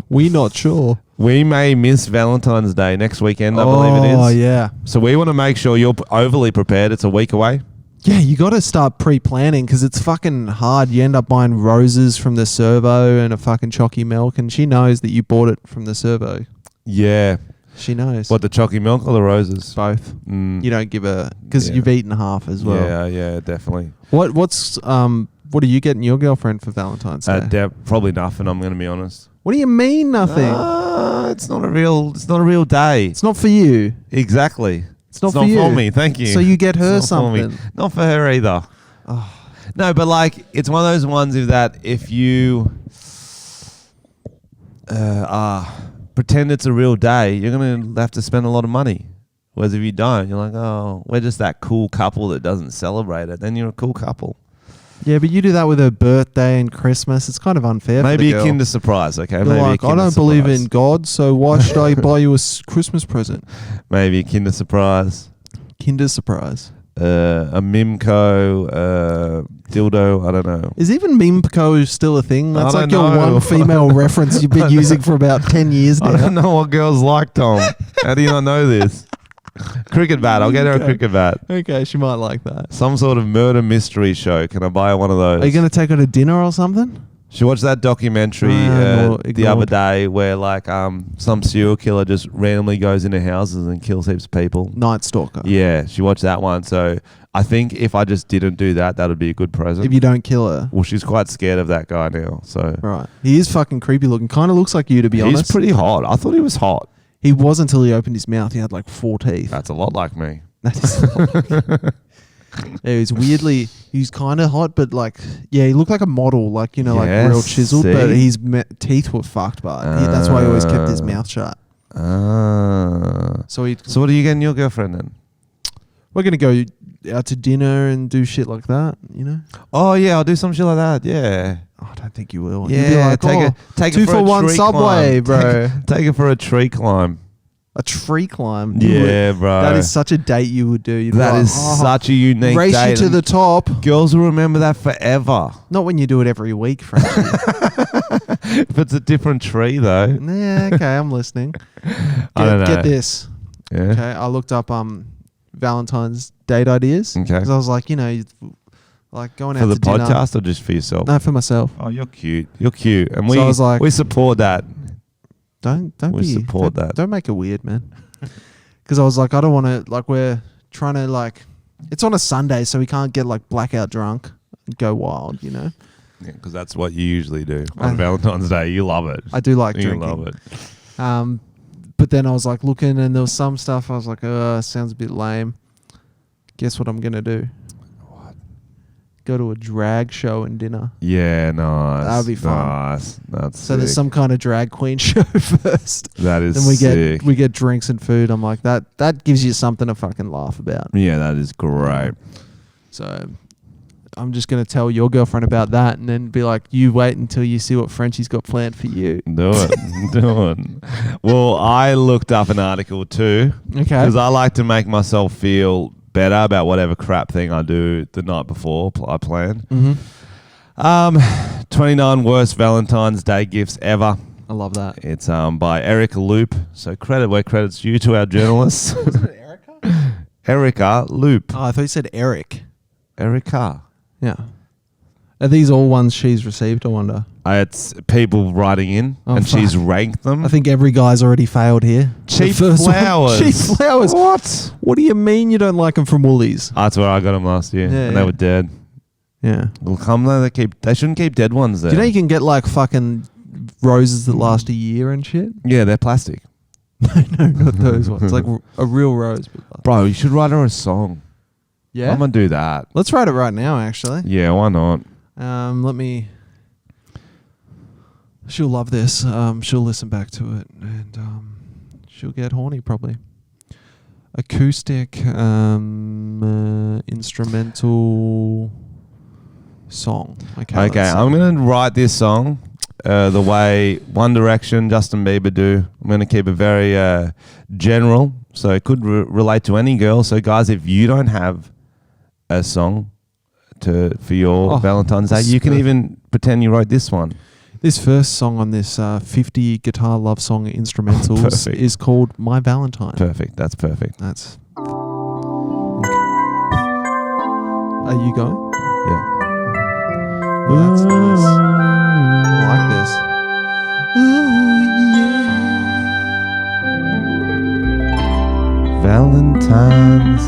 We're not sure. we may miss Valentine's Day next weekend, I believe it is. Oh, yeah. So we want to make sure you're overly prepared. It's a week away. Yeah, you got to start pre-planning because it's fucking hard. You end up buying roses from the servo and a fucking chalky milk, and she knows that you bought it from the servo. Yeah. She knows. What, the chalky milk or the roses? Both. Mm. You don't give her because Yeah. you've eaten half as well. Yeah, definitely. What are you getting your girlfriend for Valentine's Day? Probably nothing. I'm going to be honest. What do you mean nothing? It's not a real day. It's not for you. Exactly. It's not for you. for me. Thank you. So you get her It's not for me. something. Not for her either. Oh. No, but like it's one of those ones if you pretend it's a real day, you're gonna have to spend a lot of money. Whereas if you don't, you're like, oh, we're just that cool couple that doesn't celebrate it. Then you're a cool couple. Yeah, but you do that with her birthday and Christmas. It's kind of unfair. Maybe for a the girl. Kinder Surprise, okay? You're Maybe like, a I Kinder don't believe Surprise. in God, so why should I buy you a Christmas present? Maybe a Kinder Surprise. Kinder Surprise. A Mimco, dildo, I don't know. Is even Mimco still a thing? That's I like don't your know. one female reference you've been using for about 10 years I now. don't know what girls like, Tom. How do you not know this? Cricket bat. I'll get her a Okay. cricket bat. Okay, she might like that. Some sort of murder mystery show. Can I buy her one of those? Are you going to take her to dinner or something? She watched that documentary No, the other ignored. day where like some serial killer just randomly goes into houses and kills heaps of people. Night Stalker. Yeah, she watched that one. So I think if I just didn't do that, that would be a good present. If you don't kill her. Well, she's quite scared of that guy now. So Right. He is fucking creepy looking. Kind of looks like you, to be he's honest. pretty hot. I thought he was hot. He was until he opened his mouth. He had like 4 teeth. That's a lot like me. That is Yeah, he's kind of hot, but like, yeah, he looked like a model, like, you know, like Yes, real chiseled, see? but his teeth were fucked, but that's why he always kept his mouth shut. So what are you getting your girlfriend then? we're going to go out to dinner and do shit like that, you know? Oh, yeah, I'll do some shit like that, yeah. Oh, I don't think you will. Yeah, You'll be like, take 2 it for for a 1 tree Subway, climb. bro. Take it for a tree climb. A tree climb. Yeah, bro. That is such a date you would do. You'd be That like, is such a unique race date. you to and the top. girls will remember that forever. Not when you do it every week, Frenchy. If it's a different tree, though. Yeah, okay, I'm listening. I don't know. Get this. Yeah. Okay, I looked up Valentine's date ideas. Okay. Because I was like, you know, like going For out the to dinner. podcast or just for yourself? No, for myself. Oh, you're cute. You're cute. And So I was like- we support that. Don't We support that. Don't make it weird, man. Because I was like, I don't want to, like, we're trying to, like, it's on a Sunday, so we can't get, like, blackout drunk and go wild, you know? Yeah, because that's what you usually do on Valentine's Day. You love it. I do like You drinking. love it. But then I was, like, looking, and there was some stuff, I was like, sounds a bit lame. Guess what I'm going to do? What? Go to a drag show and dinner. Yeah, nice. That would be fun. Nice. That's So there's sick. some kind of drag queen show first. That is Then sick. we get drinks and food. I'm like, that gives you something to fucking laugh about. Yeah, that is great. So I'm just going to tell your girlfriend about that and then be like, you wait until you see what Frenchie's got planned for you. Do it. Do it. Well, I looked up an article too. Okay. Because I like to make myself feel better about whatever crap thing I do the night before I plan. 29 worst Valentine's Day gifts ever. I love that. It's by Erica Loop. So credit where credit's due to our journalists. Was it Erica? Erica Loop. Oh, I thought you said Eric. Erica. Yeah. Are these all ones she's received, I wonder? It's people writing in Oh, and fuck. she's ranked them. I think every guy's already failed here. Cheap The first one- flowers. Cheap flowers. What? What do you mean you don't like them from Woolies? That's where I got them last year, Yeah, and yeah. they were dead. Yeah. Well, come though, they shouldn't keep dead ones there. Do you know you can get like fucking roses that last a year and shit? Yeah, they're plastic. No, not those ones. Like a real rose. But Bro, you should write her a song. yeah. I'm gonna do that. Let's write it right now, actually. Yeah, why not? Let me. She'll love this. She'll listen back to it and she'll get horny probably. Acoustic instrumental song. Okay, Okay, I'm gonna write this song the way One Direction, Justin Bieber do. I'm gonna keep it very general, so it could relate to any girl. So guys, if you don't have a song for your Valentine's Day, you can even pretend you wrote this one. This first song on this 50 guitar love song instrumentals Perfect. is called My Valentine. Perfect. That's perfect. That's. Okay. Are you going? Yeah. Oh, that's nice. I like this. Valentine's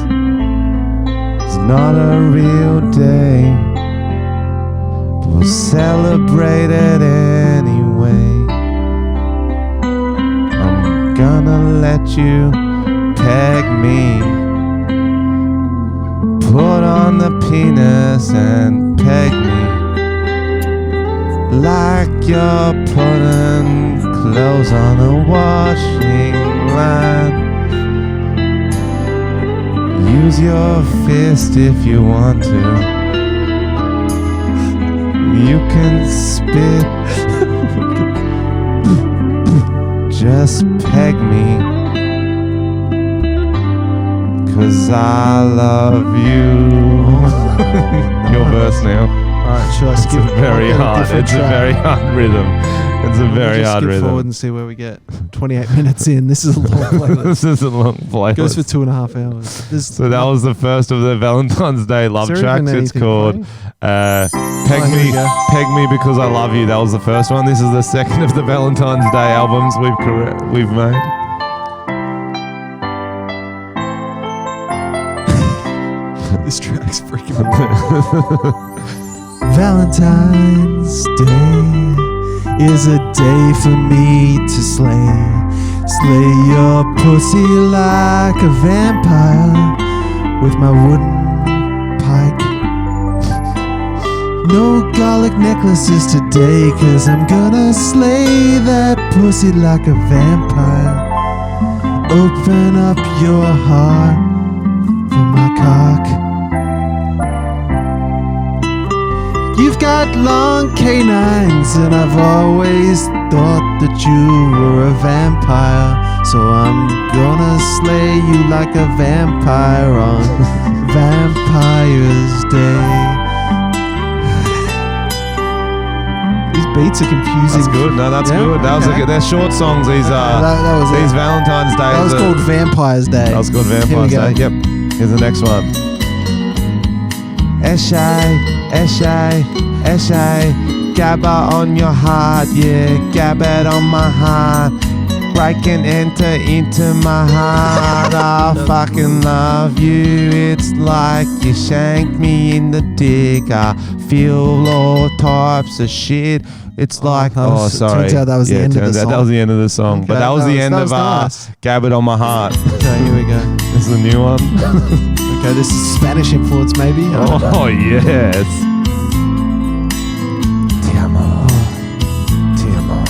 is not a real day, but we'll celebrate it anyway. I'm gonna let you peg me, put on the penis and peg me, like you're putting clothes on a washing line. Use your fist if you want to. You can spit. Just peg me, 'cause I love you. Your verse now. Alright, should I skip? It's a very I'll get hard. different It's a track. very hard rhythm. It's a very Just hard skip forward rhythm. and see where we get. 28 minutes in. This is a long playlist. This is a long playlist. Goes for 2.5 hours. So that was the first of the Valentine's Day love Is there even tracks. It's anything called playing? Peg Oh, here Me, we go. Peg Me Because I Love You. That was the first one. This is the second of the Valentine's Day albums we've made. This track's freaking me out. Valentine's Day is a day for me to slay. Slay your pussy like a vampire with my wooden like. No garlic necklaces today, 'cause I'm gonna slay that pussy like a vampire. Open up your heart for my cock. You've got long canines, and I've always thought that you were a vampire. So I'm gonna slay you like a vampire on Vampire's Day. These beats are confusing. That's good. No, that's good. That was they're short songs. These that was these Valentine's Days. That was called Vampire's Day. That was called Vampire's Day. Yep. Here's the next one. Eshay, Eshay, Eshay, gabba on your heart, yeah, gabba on my heart. Break and enter into my heart. I fucking love you. It's like you shanked me in the dick. I feel all types of shit. It's like, sorry. Turns out that was the end of the song. That was the end of the song. Okay, but that was the end of nice. Gabba on my heart. Okay, here we go. This is a new one. Okay, this is Spanish influence, maybe. Oh, yes. Te amo. Te amo.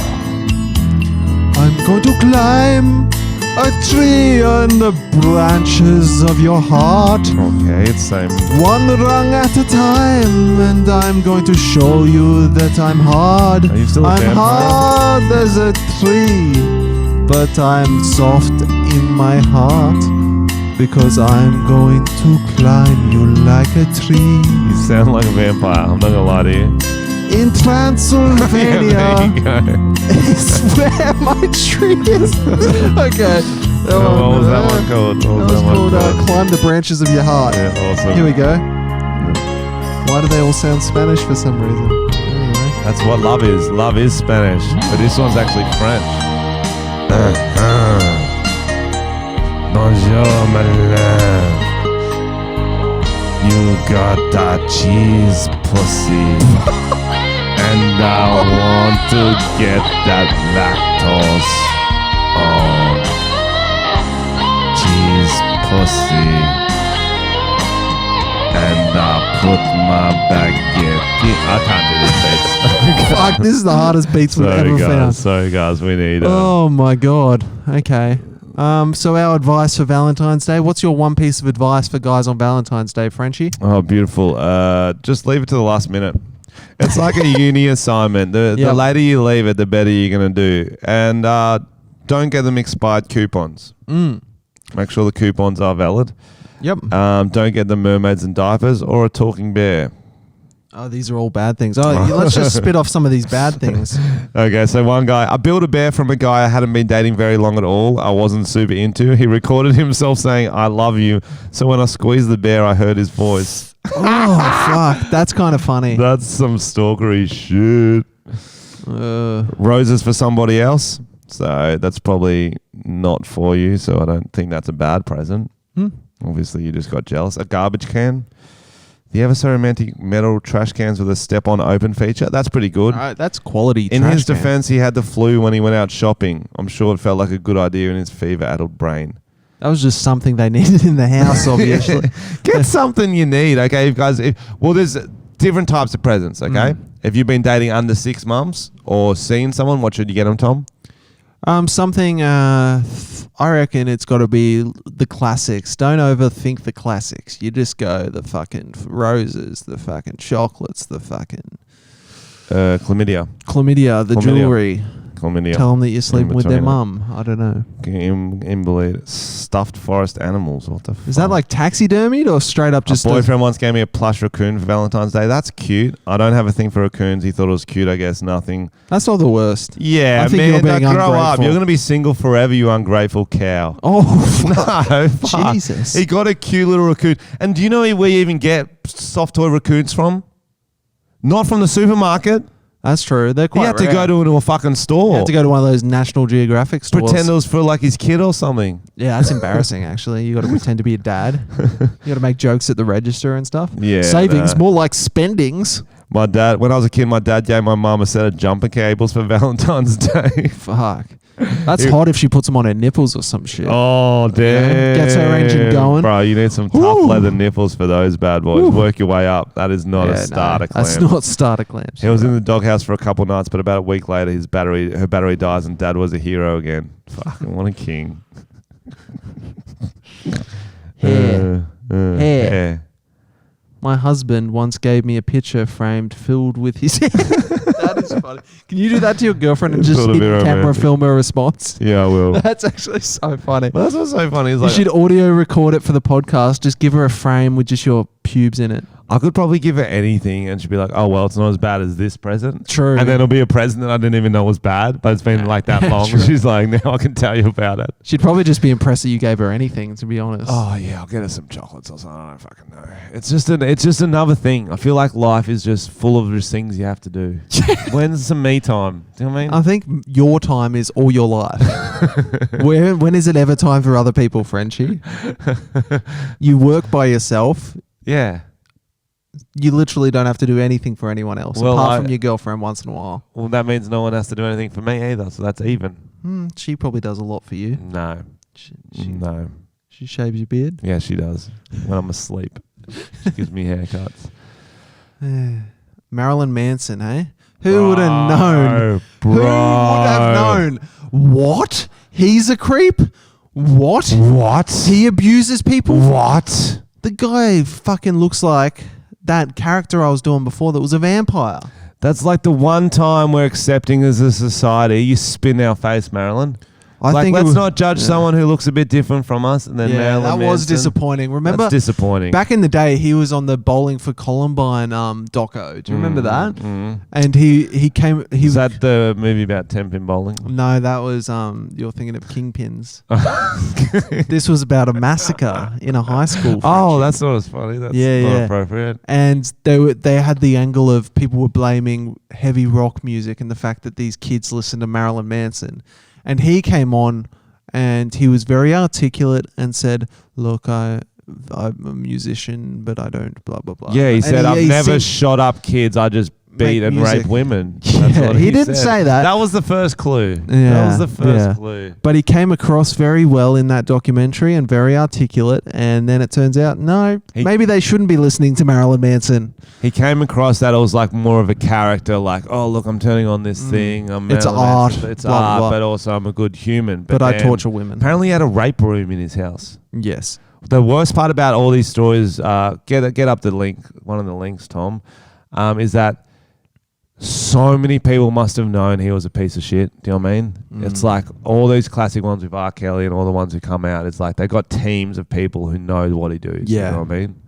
I'm going to climb a tree on the branches of your heart. Okay, it's same. One rung at a time, and I'm going to show you that I'm hard. Are you still a I'm vampire? hard as a tree, but I'm soft in my heart, because I'm going to climb you like a tree. You sound like a vampire. I'm not gonna lie to you. In Transylvania Yeah, there you go. is where my tree is. Okay. What was that one called? That was called Climb the Branches of Your Heart. Yeah, awesome. Here we go. Why do they all sound Spanish for some reason? Anyway. That's what love is. Love is Spanish, but this one's actually French. Bonjour, my love. You got that cheese pussy. And I want to get that lactose on cheese pussy. And I put my baguette in. I can't do this, beats. Fuck, this is the hardest beats we've ever found. Sorry, guys, we need. Oh my god. Okay. So our advice for Valentine's Day. What's your one piece of advice for guys on Valentine's Day, Frenchy? Oh, beautiful. Just leave it to the last minute. It's like a uni assignment. The later you leave it, the better you're going to do. And don't get them expired coupons. Make sure the coupons are valid. Yep. Don't get the mermaids and diapers or a talking bear. Oh, these are all bad things. Oh, let's just spit off some of these bad things. Okay, so one guy, I built a bear from a guy I hadn't been dating very long at all. I wasn't super into. He recorded himself saying, "I love you." So when I squeezed the bear, I heard his voice. Oh, fuck. That's kind of funny. That's some stalkery shit. Roses for somebody else. So that's probably not for you. So I don't think that's a bad present. Obviously, you just got jealous. A garbage can. The ever so romantic metal trash cans with a step-on open feature. That's pretty good. That's quality. In his defense, he had the flu when he went out shopping. I'm sure it felt like a good idea in his fever-addled brain. That was just something they needed in the house, obviously. Get something you need, okay? Guys, there's different types of presents, okay? If you've been dating under 6 months or seen someone, what should you get them, Tom? Something, I reckon it's got to be the classics. Don't overthink the classics. You just go the fucking roses, the fucking chocolates, the fucking... Chlamydia, the jewelry. Chlamydia. Tell them that you're sleeping with their mum. I don't know. Stuffed forest animals. What the fuck? Is that like taxidermied or straight up just... My boyfriend once gave me a plush raccoon for Valentine's Day. That's cute. I don't have a thing for raccoons. He thought it was cute, I guess. Nothing. That's not the worst. Yeah, I think man. you're being Grow up. ungrateful. You're going to be single forever, you ungrateful cow. Oh, fuck. No, fuck. Jesus. He got a cute little raccoon. And do you know where you even get soft toy raccoons from? Not from the supermarket. That's true. They're quite You had to rare. go to a fucking store. You had to go to one of those National Geographic stores. Pretend it was for like his kid or something. Yeah, that's embarrassing, actually. You got to pretend to be a dad. You got to make jokes at the register and stuff. Yeah. Savings, more like spendings. My dad, when I was a kid, my dad gave my mum a set of jumper cables for Valentine's Day. Fuck. That's hot if she puts them on her nipples or some shit. Oh, damn. Gets her engine going. Bro, you need some tough leather nipples for those bad boys. Woo. Work your way up. That is not a starter clamp. That's not starter clamps. He was in the doghouse for a couple nights, but about a week later, her battery dies, and Dad was a hero again. Fucking what a king. Hair. My husband once gave me a picture framed filled with his hair. That is funny. Can you do that to your girlfriend and just hit camera film her response? Yeah, I will. That's actually so funny. Well, that's what's so funny. You should audio record it for the podcast. Just give her a frame with just your pubes in it. I could probably give her anything and she'd be like, oh, well, it's not as bad as this present. True. And then it'll be a present that I didn't even know was bad, but it's been like that long. She's like, now I can tell you about it. She'd probably just be impressed that you gave her anything, to be honest. Oh, yeah, I'll get her some chocolates or something. I don't fucking know. It's just another thing. I feel like life is just full of just things you have to do. When's some me time? Do you know what I mean? I think your time is all your life. When is it ever time for other people, Frenchy? You work by yourself. Yeah. You literally don't have to do anything for anyone else, apart from your girlfriend once in a while. Well, that means no one has to do anything for me either, so that's even. She probably does a lot for you. No. No. She shaves your beard? Yeah, she does. When I'm asleep. She gives me haircuts. Marilyn Manson, eh? Who would have known? Bro. Who would have known? What? He's a creep? What? He abuses people? What? The guy fucking looks like that character I was doing before that was a vampire. That's like the one time we're accepting as a society. You spin our face, Marilyn. Let's not judge someone who looks a bit different from us. And then Marilyn that Manson. was disappointing. Remember? That's disappointing. Back in the day, he was on the Bowling for Columbine doco. Do you remember that? And he came. Was that the movie about 10-pin bowling? No, that was you're thinking of Kingpins. This was about a massacre in a high school. Oh, that's not as funny. That's not appropriate. And they had the angle of people were blaming heavy rock music and the fact that these kids listened to Marilyn Manson. And he came on and he was very articulate and said, look, I'm a musician, but I don't blah, blah, blah. Yeah, he said, I've never shot up kids. I just beat and rape women. That's what he didn't say that. That was the first clue. Yeah, that was the first clue. But he came across very well in that documentary and very articulate. And then it turns out, no, maybe they shouldn't be listening to Marilyn Manson. He came across that it was like more of a character, like, oh, look, I'm turning on this thing. It's art. It's art, but also I'm a good human. But I torture women. Apparently he had a rape room in his house. Yes. The worst part about all these stories, get up the link, one of the links, Tom, is that so many people must have known he was a piece of shit. Do you know what I mean? It's like all these classic ones with R. Kelly and all the ones who come out. It's like they got teams of people who know what he does. Yeah. You know what I mean?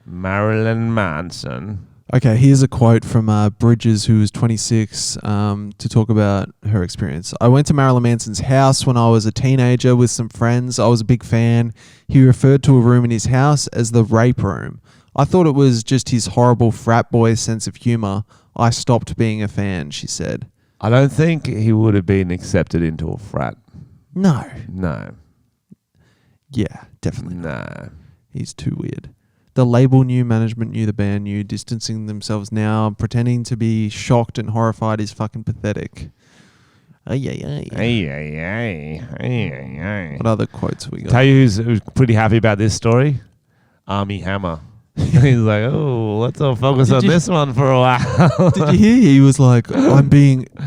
Marilyn Manson. Okay, here's a quote from Bridges, who was 26, to talk about her experience. I went to Marilyn Manson's house when I was a teenager with some friends. I was a big fan. He referred to a room in his house as the rape room. I thought it was just his horrible frat boy sense of humor. I stopped being a fan, she said. I don't think he would have been accepted into a frat. No. Yeah, definitely not. He's too weird. The label knew, management knew, the band knew, distancing themselves now, pretending to be shocked and horrified is fucking pathetic. What other quotes we got? Tell you who's pretty happy about this story? Army Hammer. He's like, oh, let's all focus on this one for a while. Did you hear? He was like, there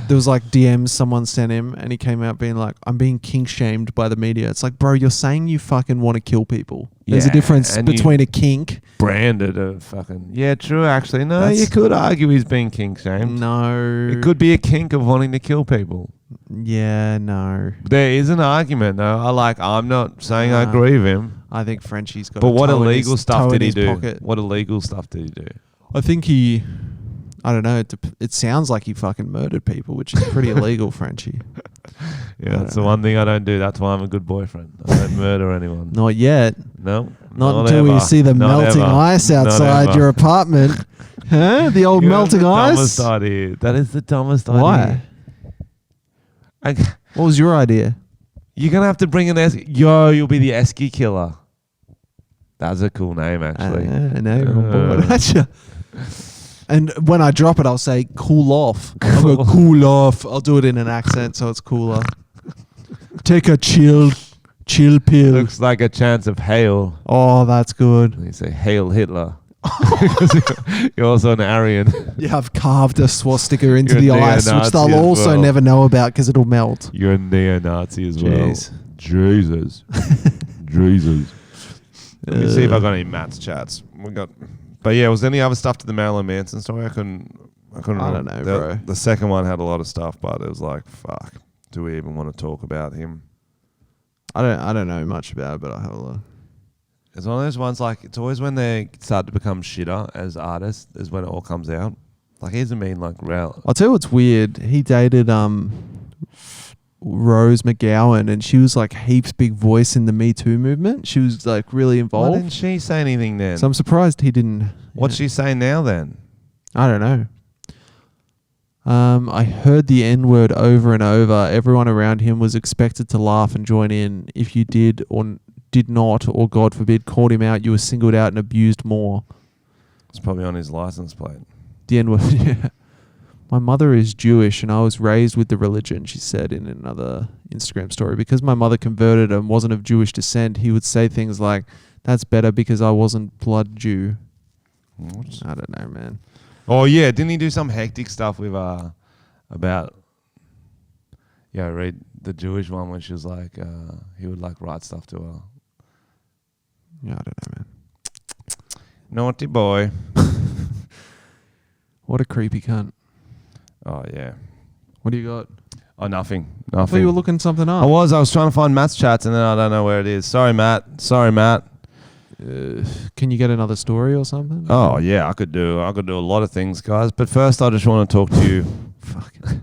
was like DMs someone sent him and he came out being like, I'm being kink shamed by the media. It's like, bro, you're saying you fucking want to kill people. There's a difference between a kink. Branded a fucking... Yeah, true, actually. No, you could argue he's being kink shamed. No. It could be a kink of wanting to kill people. Yeah, no. There is an argument, though. I'm not saying I agree with him. I think Frenchy's got. But what illegal stuff did he do? What illegal stuff did he do? I think I don't know. It sounds like he fucking murdered people, which is pretty illegal, Frenchy. Yeah, that's the one thing I don't do. That's why I'm a good boyfriend. I don't murder anyone. Not yet. No. Not until we see the melting ice outside your apartment. Huh? The old melting ice? Dumbest idea. That is the dumbest idea. Why? What was your idea? You're going to have to bring an you'll be the Esky killer. That's a cool name, actually. I know you're on board. And when I drop it, I'll say cool off. I'll go cool off. I'll do it in an accent so it's cooler. Take a chill pill. Looks like a chance of hail. Oh, that's good. And you say Hail Hitler. You're also an Aryan. Yeah, I've carved a swastika into You're the a ice, which neo-Nazi they'll as also well. never know about because it'll melt. You're a neo-Nazi as Jeez. well. Jesus. Jesus. Let me see if I got any Matt's chats. But yeah, was there any other stuff to the Marilyn Manson story? I couldn't I don't know, bro. The second one had a lot of stuff, but it was like, fuck. Do we even want to talk about him? I don't know much about it, but I'll have a look. It's one of those ones like it's always when they start to become shitter as artists is when it all comes out. Like he hasn't been like real. I'll tell you what's weird. He dated Rose McGowan, and she was like heaps big voice in the Me Too movement. She was like really Why involved. didn't she say anything then? So I'm surprised he didn't. What's she saying now then? I don't know. I heard the N-word over and over. Everyone around him was expected to laugh and join in. If you did or did not, or God forbid, called him out, you were singled out and abused more. It's probably on his license plate. The N-word, yeah. My mother is Jewish and I was raised with the religion, she said in another Instagram story. Because my mother converted and wasn't of Jewish descent, he would say things like, that's better because I wasn't blood Jew. What? I don't know, man. Oh yeah, didn't he do some hectic stuff with about read the Jewish one when she was like he would like write stuff to her. Yeah, I don't know, man. Naughty boy. What a creepy cunt. Oh yeah. What do you got? Oh nothing. I thought you were looking something up. I was trying to find Matt's chats and then I don't know where it is. Sorry Matt. Can you get another story or something? Oh yeah, I could do a lot of things, guys. But first I just want to talk to you. Fucking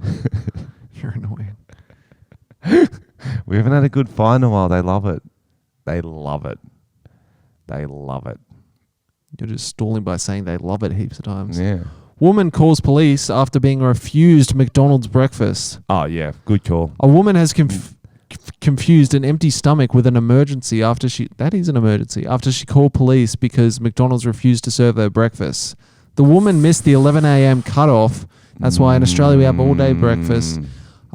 you're annoying. We haven't had a good fight in a while. They love it. They love it. You're just stalling by saying they love it heaps of times. Yeah. Woman calls police after being refused McDonald's breakfast. Oh yeah, good call. A woman has confused an empty stomach with an emergency after she called police because McDonald's refused to serve their breakfast. The woman missed the 11 a.m. cutoff. That's why in Australia we have all-day breakfast.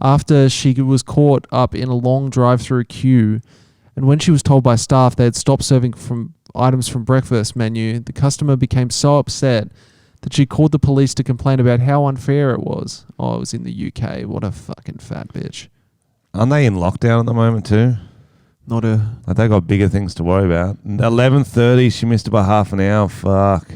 After she was caught up in a long drive-through queue, and when she was told by staff they had stopped serving from items from breakfast menu, the customer became so upset that she called the police to complain about how unfair it was. Oh, it was in the UK. What a fucking fat bitch. Aren't they in lockdown at the moment too? Not a... Like they got bigger things to worry about. 11:30, she missed it by half an hour. Fuck.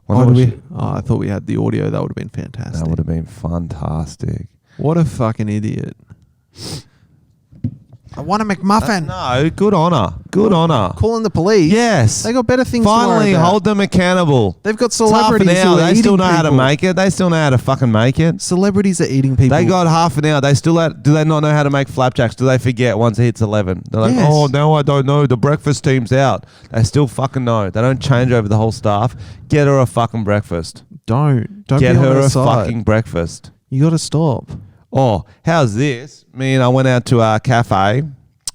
I thought we had the audio. That would have been fantastic. That would have been fantastic. What a fucking idiot. I want a McMuffin. No, good on her. Good on her. Calling the police. Yes. They got better things Finally, to worry about. hold them accountable. They've got It's half celebrities an who hour. are They still eating know how to people. make it. They still know how to fucking make it. Celebrities are eating people. They got half an hour. Do they not know how to make flapjacks? Do they forget once it hits 11? They're like, Yes. oh, no, I don't know. The breakfast team's out. They still fucking know. They don't change over the whole staff. Get her a fucking breakfast. Don't Get be on her her a side. fucking breakfast. You got to stop. Oh, how's this? Me and I went out to a cafe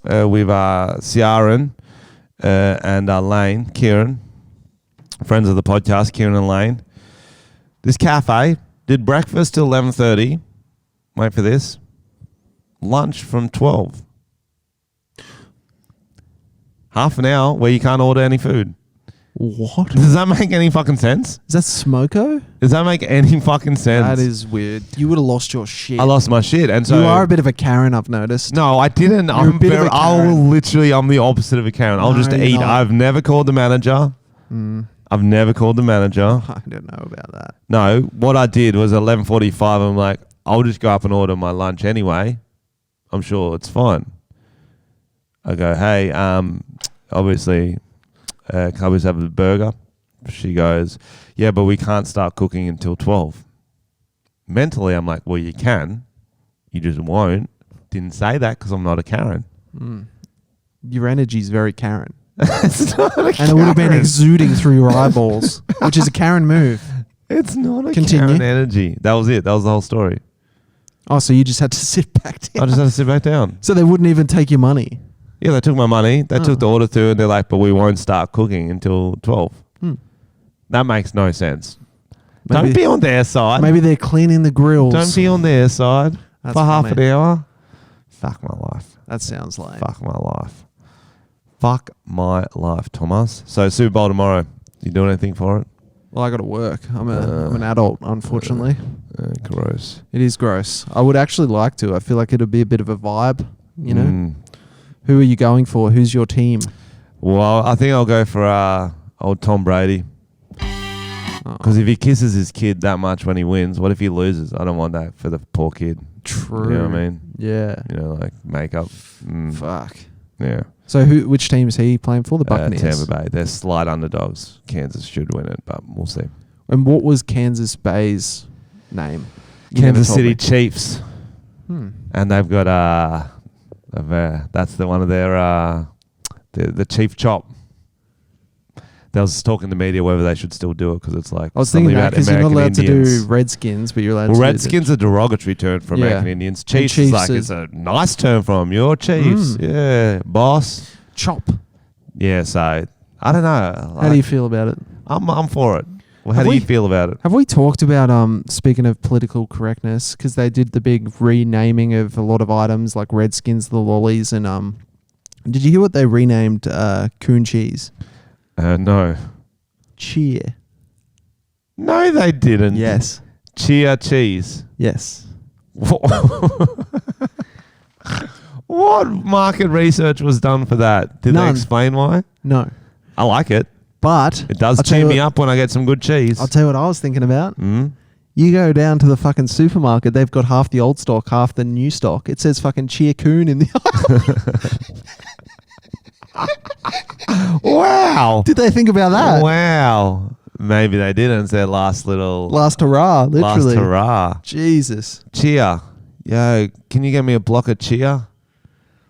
with Ciaran and Lane, Kieran, friends of the podcast, Kieran and Lane. This cafe did breakfast till 11:30. Wait for this. Lunch from 12. Half an hour where you can't order any food. What? Does that make any fucking sense? Is that Smoko? Does that make any fucking sense? That is weird. You would have lost your shit. I lost my shit, and so you are a bit of a Karen, I've noticed. No, I didn't. You're a bit of a Karen. I'm the opposite of a Karen. I'll No, just you're eat. not. I've never called the manager. I've never called the manager. I don't know about that. No, what I did was 11:45. I'm like, I'll just go up and order my lunch anyway. I'm sure it's fine. I go, hey, obviously, can I just have a burger? She goes, yeah, but we can't start cooking until 12. Mentally, I'm like, well, you can. You just won't. Didn't say that because I'm not a Karen. Your energy's very Karen. It's not a And it would have been exuding through your eyeballs, which is a Karen move. It's not a Continue. Karen energy. That was it. That was the whole story. Oh, so you just had to sit back down. I just had to sit back down. So they wouldn't even take your money. Yeah, they took my money. They took the order through, and they're like, but we won't start cooking until 12. That makes no sense. Don't be on their side. Maybe they're cleaning the grills. Don't be on their side That's for half funny. an hour. Fuck my life. That sounds lame. Fuck my life. Fuck my life, Thomas. So Super Bowl tomorrow. You doing anything for it? Well, I got to work. I'm an adult, unfortunately. Gross. It is gross. I would actually like to. I feel like it'd be a bit of a vibe, you know? Who are you going for? Who's your team? Well, I think I'll go for old Tom Brady. Because if he kisses his kid that much when he wins, what if he loses? I don't want that for the poor kid. True. You know what I mean? Yeah. You know, like makeup. Fuck. Yeah. So which team is he playing for? The Buccaneers? Tampa Bay. They're slight underdogs. Kansas should win it, but we'll see. And what was Kansas Bay's name? You Kansas never told City me. Chiefs. And they've got that's the one of their the Chief Chop. They was talking to the media whether they should still do it because it's like I was thinking that because you're not allowed to do Redskins, but you're allowed to do Redskins are a derogatory term for American Indians. Chiefs is like it's a nice term from them. You're Chiefs. Yeah, boss. Chop. Yeah, so I don't know. How do you feel about it? I'm for it. Well, how do you feel about it? Have we talked about speaking of political correctness, because they did the big renaming of a lot of items like Redskins, the lollies, and did you hear what they renamed coon cheese? No. Cheer. No, they didn't. Yes. Cheer cheese. Yes. What market research was done for that? Did they explain why? No. I like it. But it does cheer me up when I get some good cheese. I'll tell you what I was thinking about. You go down to the fucking supermarket, they've got half the old stock, half the new stock. It says fucking Cheer Coon in the Wow. Did they think about that? Wow. Maybe they didn't. It's their last hurrah, literally. Last hurrah. Jesus. Cheer. Yo, can you get me a block of cheer?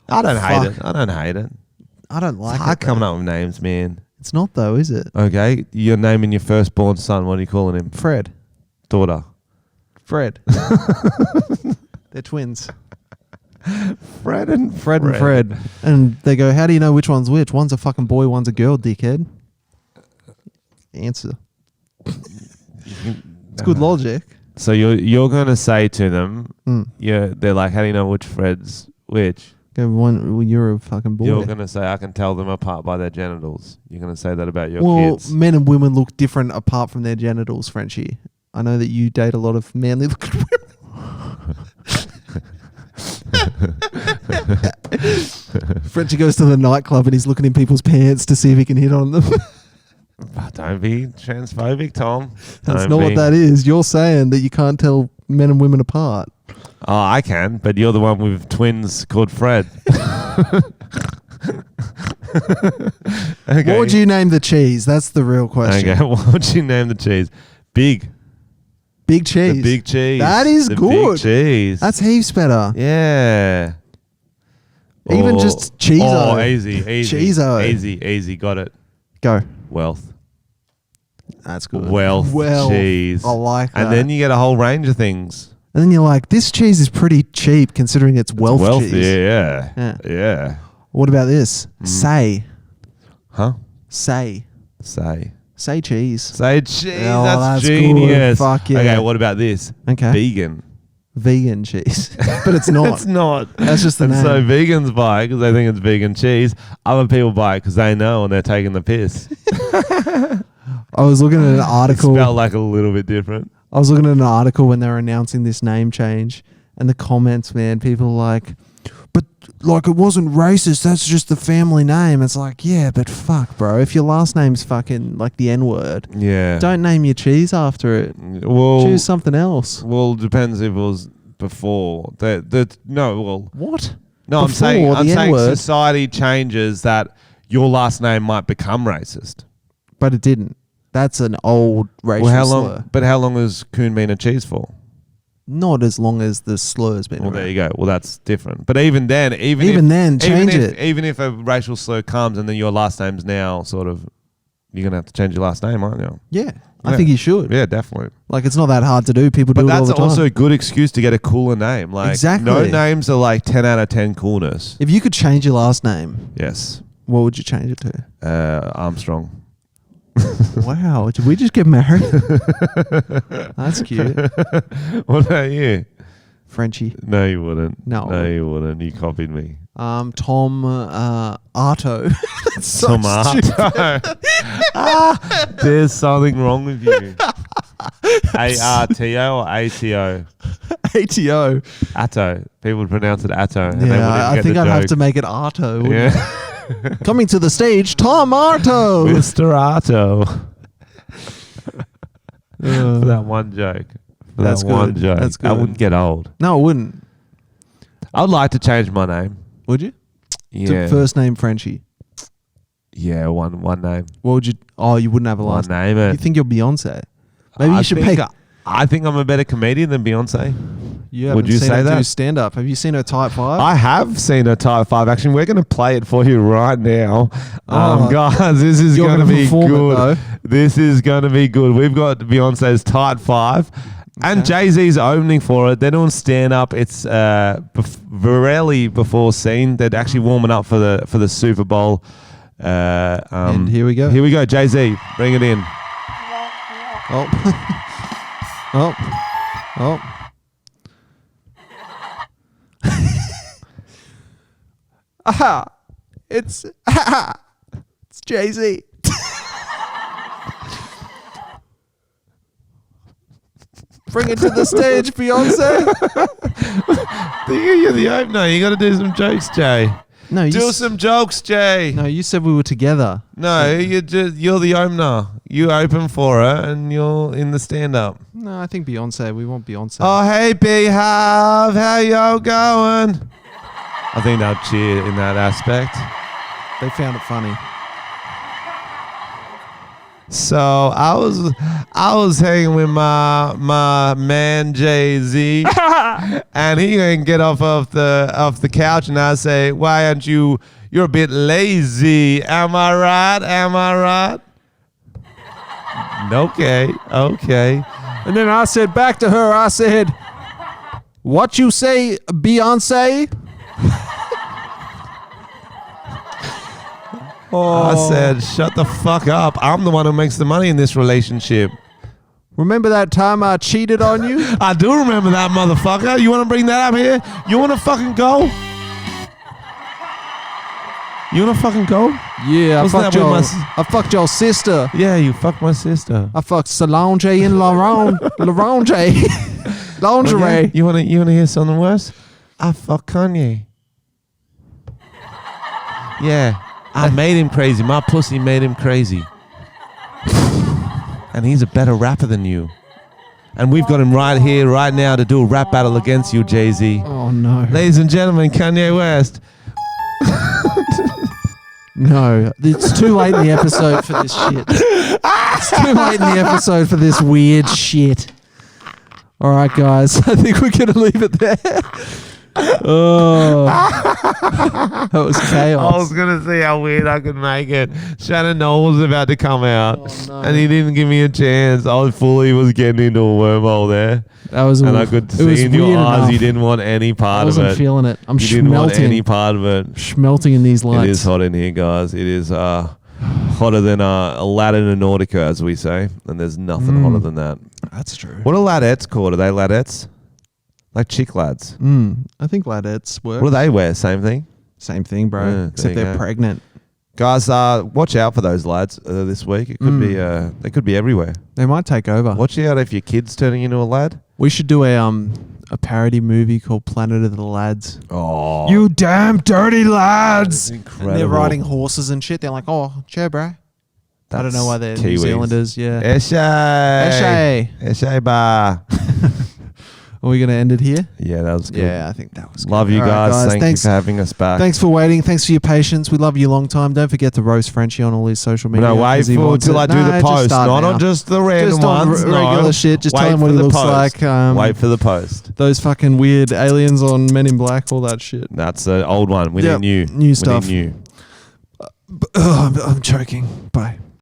I don't hate it. I don't hate it. I don't like it's it. hard coming up with names, man. It's not though, is it? Okay. You're naming your firstborn son. What are you calling him? Fred. Daughter. Fred. They're twins. Fred and Fred. And they go, how do you know which one's which? One's a fucking boy, one's a girl, dickhead. Answer. It's good logic. So you're going to say to them, they're like, how do you know which Fred's which? Go, well, you're a fucking boy. You're going to say, I can tell them apart by their genitals. You're going to say that about your kids. Well, men and women look different apart from their genitals, Frenchy. I know that you date a lot of manly looking women. Frenchy goes to the nightclub and he's looking in people's pants to see if he can hit on them. Don't be transphobic, Tom. That's not what that is. You're saying that you can't tell men and women apart. Oh, I can, but you're the one with twins called Fred. Okay. What would you name the cheese? That's the real question. Okay, what would you name the cheese? Big cheese. The big cheese. That is the good. Big cheese. That's heaps better. Yeah. Even just cheese-o. Oh, easy. Cheese-o. Easy. Got it. Go. Wealth. That's good. Wealth cheese. I like that. And then you get a whole range of things. And then you're like, this cheese is pretty cheap considering it's wealth cheese. Yeah. What about this? Say. Huh? Say cheese. Say cheese. Oh, that's good. genius. Fuck yeah. Okay, what about this? Okay. Vegan cheese. But it's not. It's not. That's just the name. So vegans buy it because they think it's vegan cheese. Other people buy it because they know and they're taking the piss. I was looking at an article. It spelled like a little bit different. I was looking at an article when they were announcing this name change, and the comments, man, people were like, but like it wasn't racist, that's just the family name. It's like, yeah, but fuck, bro. If your last name's fucking like the N-word, don't name your cheese after it. Well, choose something else. Well, depends if it was before. What? No, Before I'm saying N-word? society changes that your last name might become racist. But it didn't. That's an old racial slur. But how long has coon been a cheese for? Not as long as the slur's been around. There you go. Well, that's different. But even then, change it. Even if a racial slur comes and then your last name's now sort of, you're going to have to change your last name, aren't you? Yeah. I think you should. Yeah, definitely. Like, it's not that hard to do. People do it all the time. But that's also a good excuse to get a cooler name. Like, exactly. No names are like 10 out of 10 coolness. If you could change your last name, yes, what would you change it to? Armstrong. Wow. Did we just get married? That's cute. What about you? Frenchy. No, you wouldn't. No. You wouldn't. You copied me. Tom Arto. That's so Tomato. There's something wrong with you. ARTO or ATO? ATO. Atto. People would pronounce it Atto. And Yeah, I think I'd have to make it Arto. Yeah. Coming to the stage, Tom Arto. Mr. Arto. For that one joke. For That's that one good. joke. That's I good. wouldn't get old. No, it wouldn't. I would like to change my name. Would you? Yeah. To first name Frenchy. Yeah, one name. What would you? Oh, you wouldn't have a One last name. You think you're Beyonce? Maybe you should think, make. I think I'm a better comedian than Beyonce. Would you seen say her that? do stand up? Have you seen her Type 5? I have seen a Type 5 action. We're going to play it for you right now. Guys, this is going to be good. This is going to be good. We've got Beyonce's Type 5. And Jay-Z's opening for it. They're doing stand-up. It's rarely before scene. They're actually warming up for the Super Bowl. And here we go. Here we go. Jay-Z, bring it in. Oh. Oh. Oh. Aha! It's Jay-Z. Bring it to the stage, Beyonce. You're the opener. You got to do some jokes, Jay. No, Do some jokes, Jay. No, you said we were together. No, you're the opener. You open for her, and you're in the stand-up. No, I think Beyonce. We want Beyonce. Oh, hey, Beehive. How y'all going? I think they'll cheer in that aspect. They found it funny. So I was hanging with my man Jay-Z, and he didn't get off of the couch, and I say, why aren't you? You're a bit lazy. Am I right? Am I right? Okay. And then I said back to her, I said, what you say, Beyonce? I said, shut the fuck up. I'm the one who makes the money in this relationship. Remember that time I cheated on you? I do remember that, motherfucker. You want to bring that up here? You want to fucking go? You want to fucking go? Yeah, Wasn't I fucked your sister. Yeah, you fucked my sister. I fucked Solange and Laronge. Lingerie. Okay. You want to hear something worse? I fucked Kanye. Yeah. I made him crazy. My pussy made him crazy. And he's a better rapper than you. And we've got him right here, right now, to do a rap battle against you, Jay-Z. Oh, no. Ladies and gentlemen, Kanye West. No, it's too late in the episode for this shit. It's too late in the episode for this weird shit. All right, guys. I think we're going to leave it there. Oh, that was chaos. I was going to see how weird I could make it. Shannon Knoll was about to come out, and he didn't give me a chance. I fully was getting into a wormhole there. That was, and I could see in your eyes you didn't want any part of it. I wasn't feeling it. I'm you didn't want any part of it. Schmelting in these lights. It is hot in here, guys. It is hotter than Aladdin and Nautica, as we say, and there's nothing hotter than that. That's true. What are ladettes called? Are they ladettes? Like chick lads? I think ladettes work. What do they wear? Same thing? Same thing, bro. Yeah, Except they're pregnant. Guys, watch out for those lads this week. It could be they could be everywhere. They might take over. Watch out if your kid's turning into a lad. We should do a parody movie called Planet of the Lads. Oh, you damn dirty lads! Incredible. And they're riding horses and shit. They're like, oh, chair, bro. I don't know why they're New Zealanders. Yeah. Eshay. Eshay bar. Are we going to end it here? Yeah, that was good. Yeah, I think that was good. Love you guys. Right, Thanks for having us back. Thanks for waiting. Thanks for your patience. We love you long time. Don't forget to roast Frenchy on all his social media. No, wait till I do the post. Not on just the random ones. Regular shit. Just tell him what he looks like. Wait for the post. Those fucking weird aliens on Men in Black, all that shit. That's the old one. We need new. New stuff. We need new. I'm choking. Bye.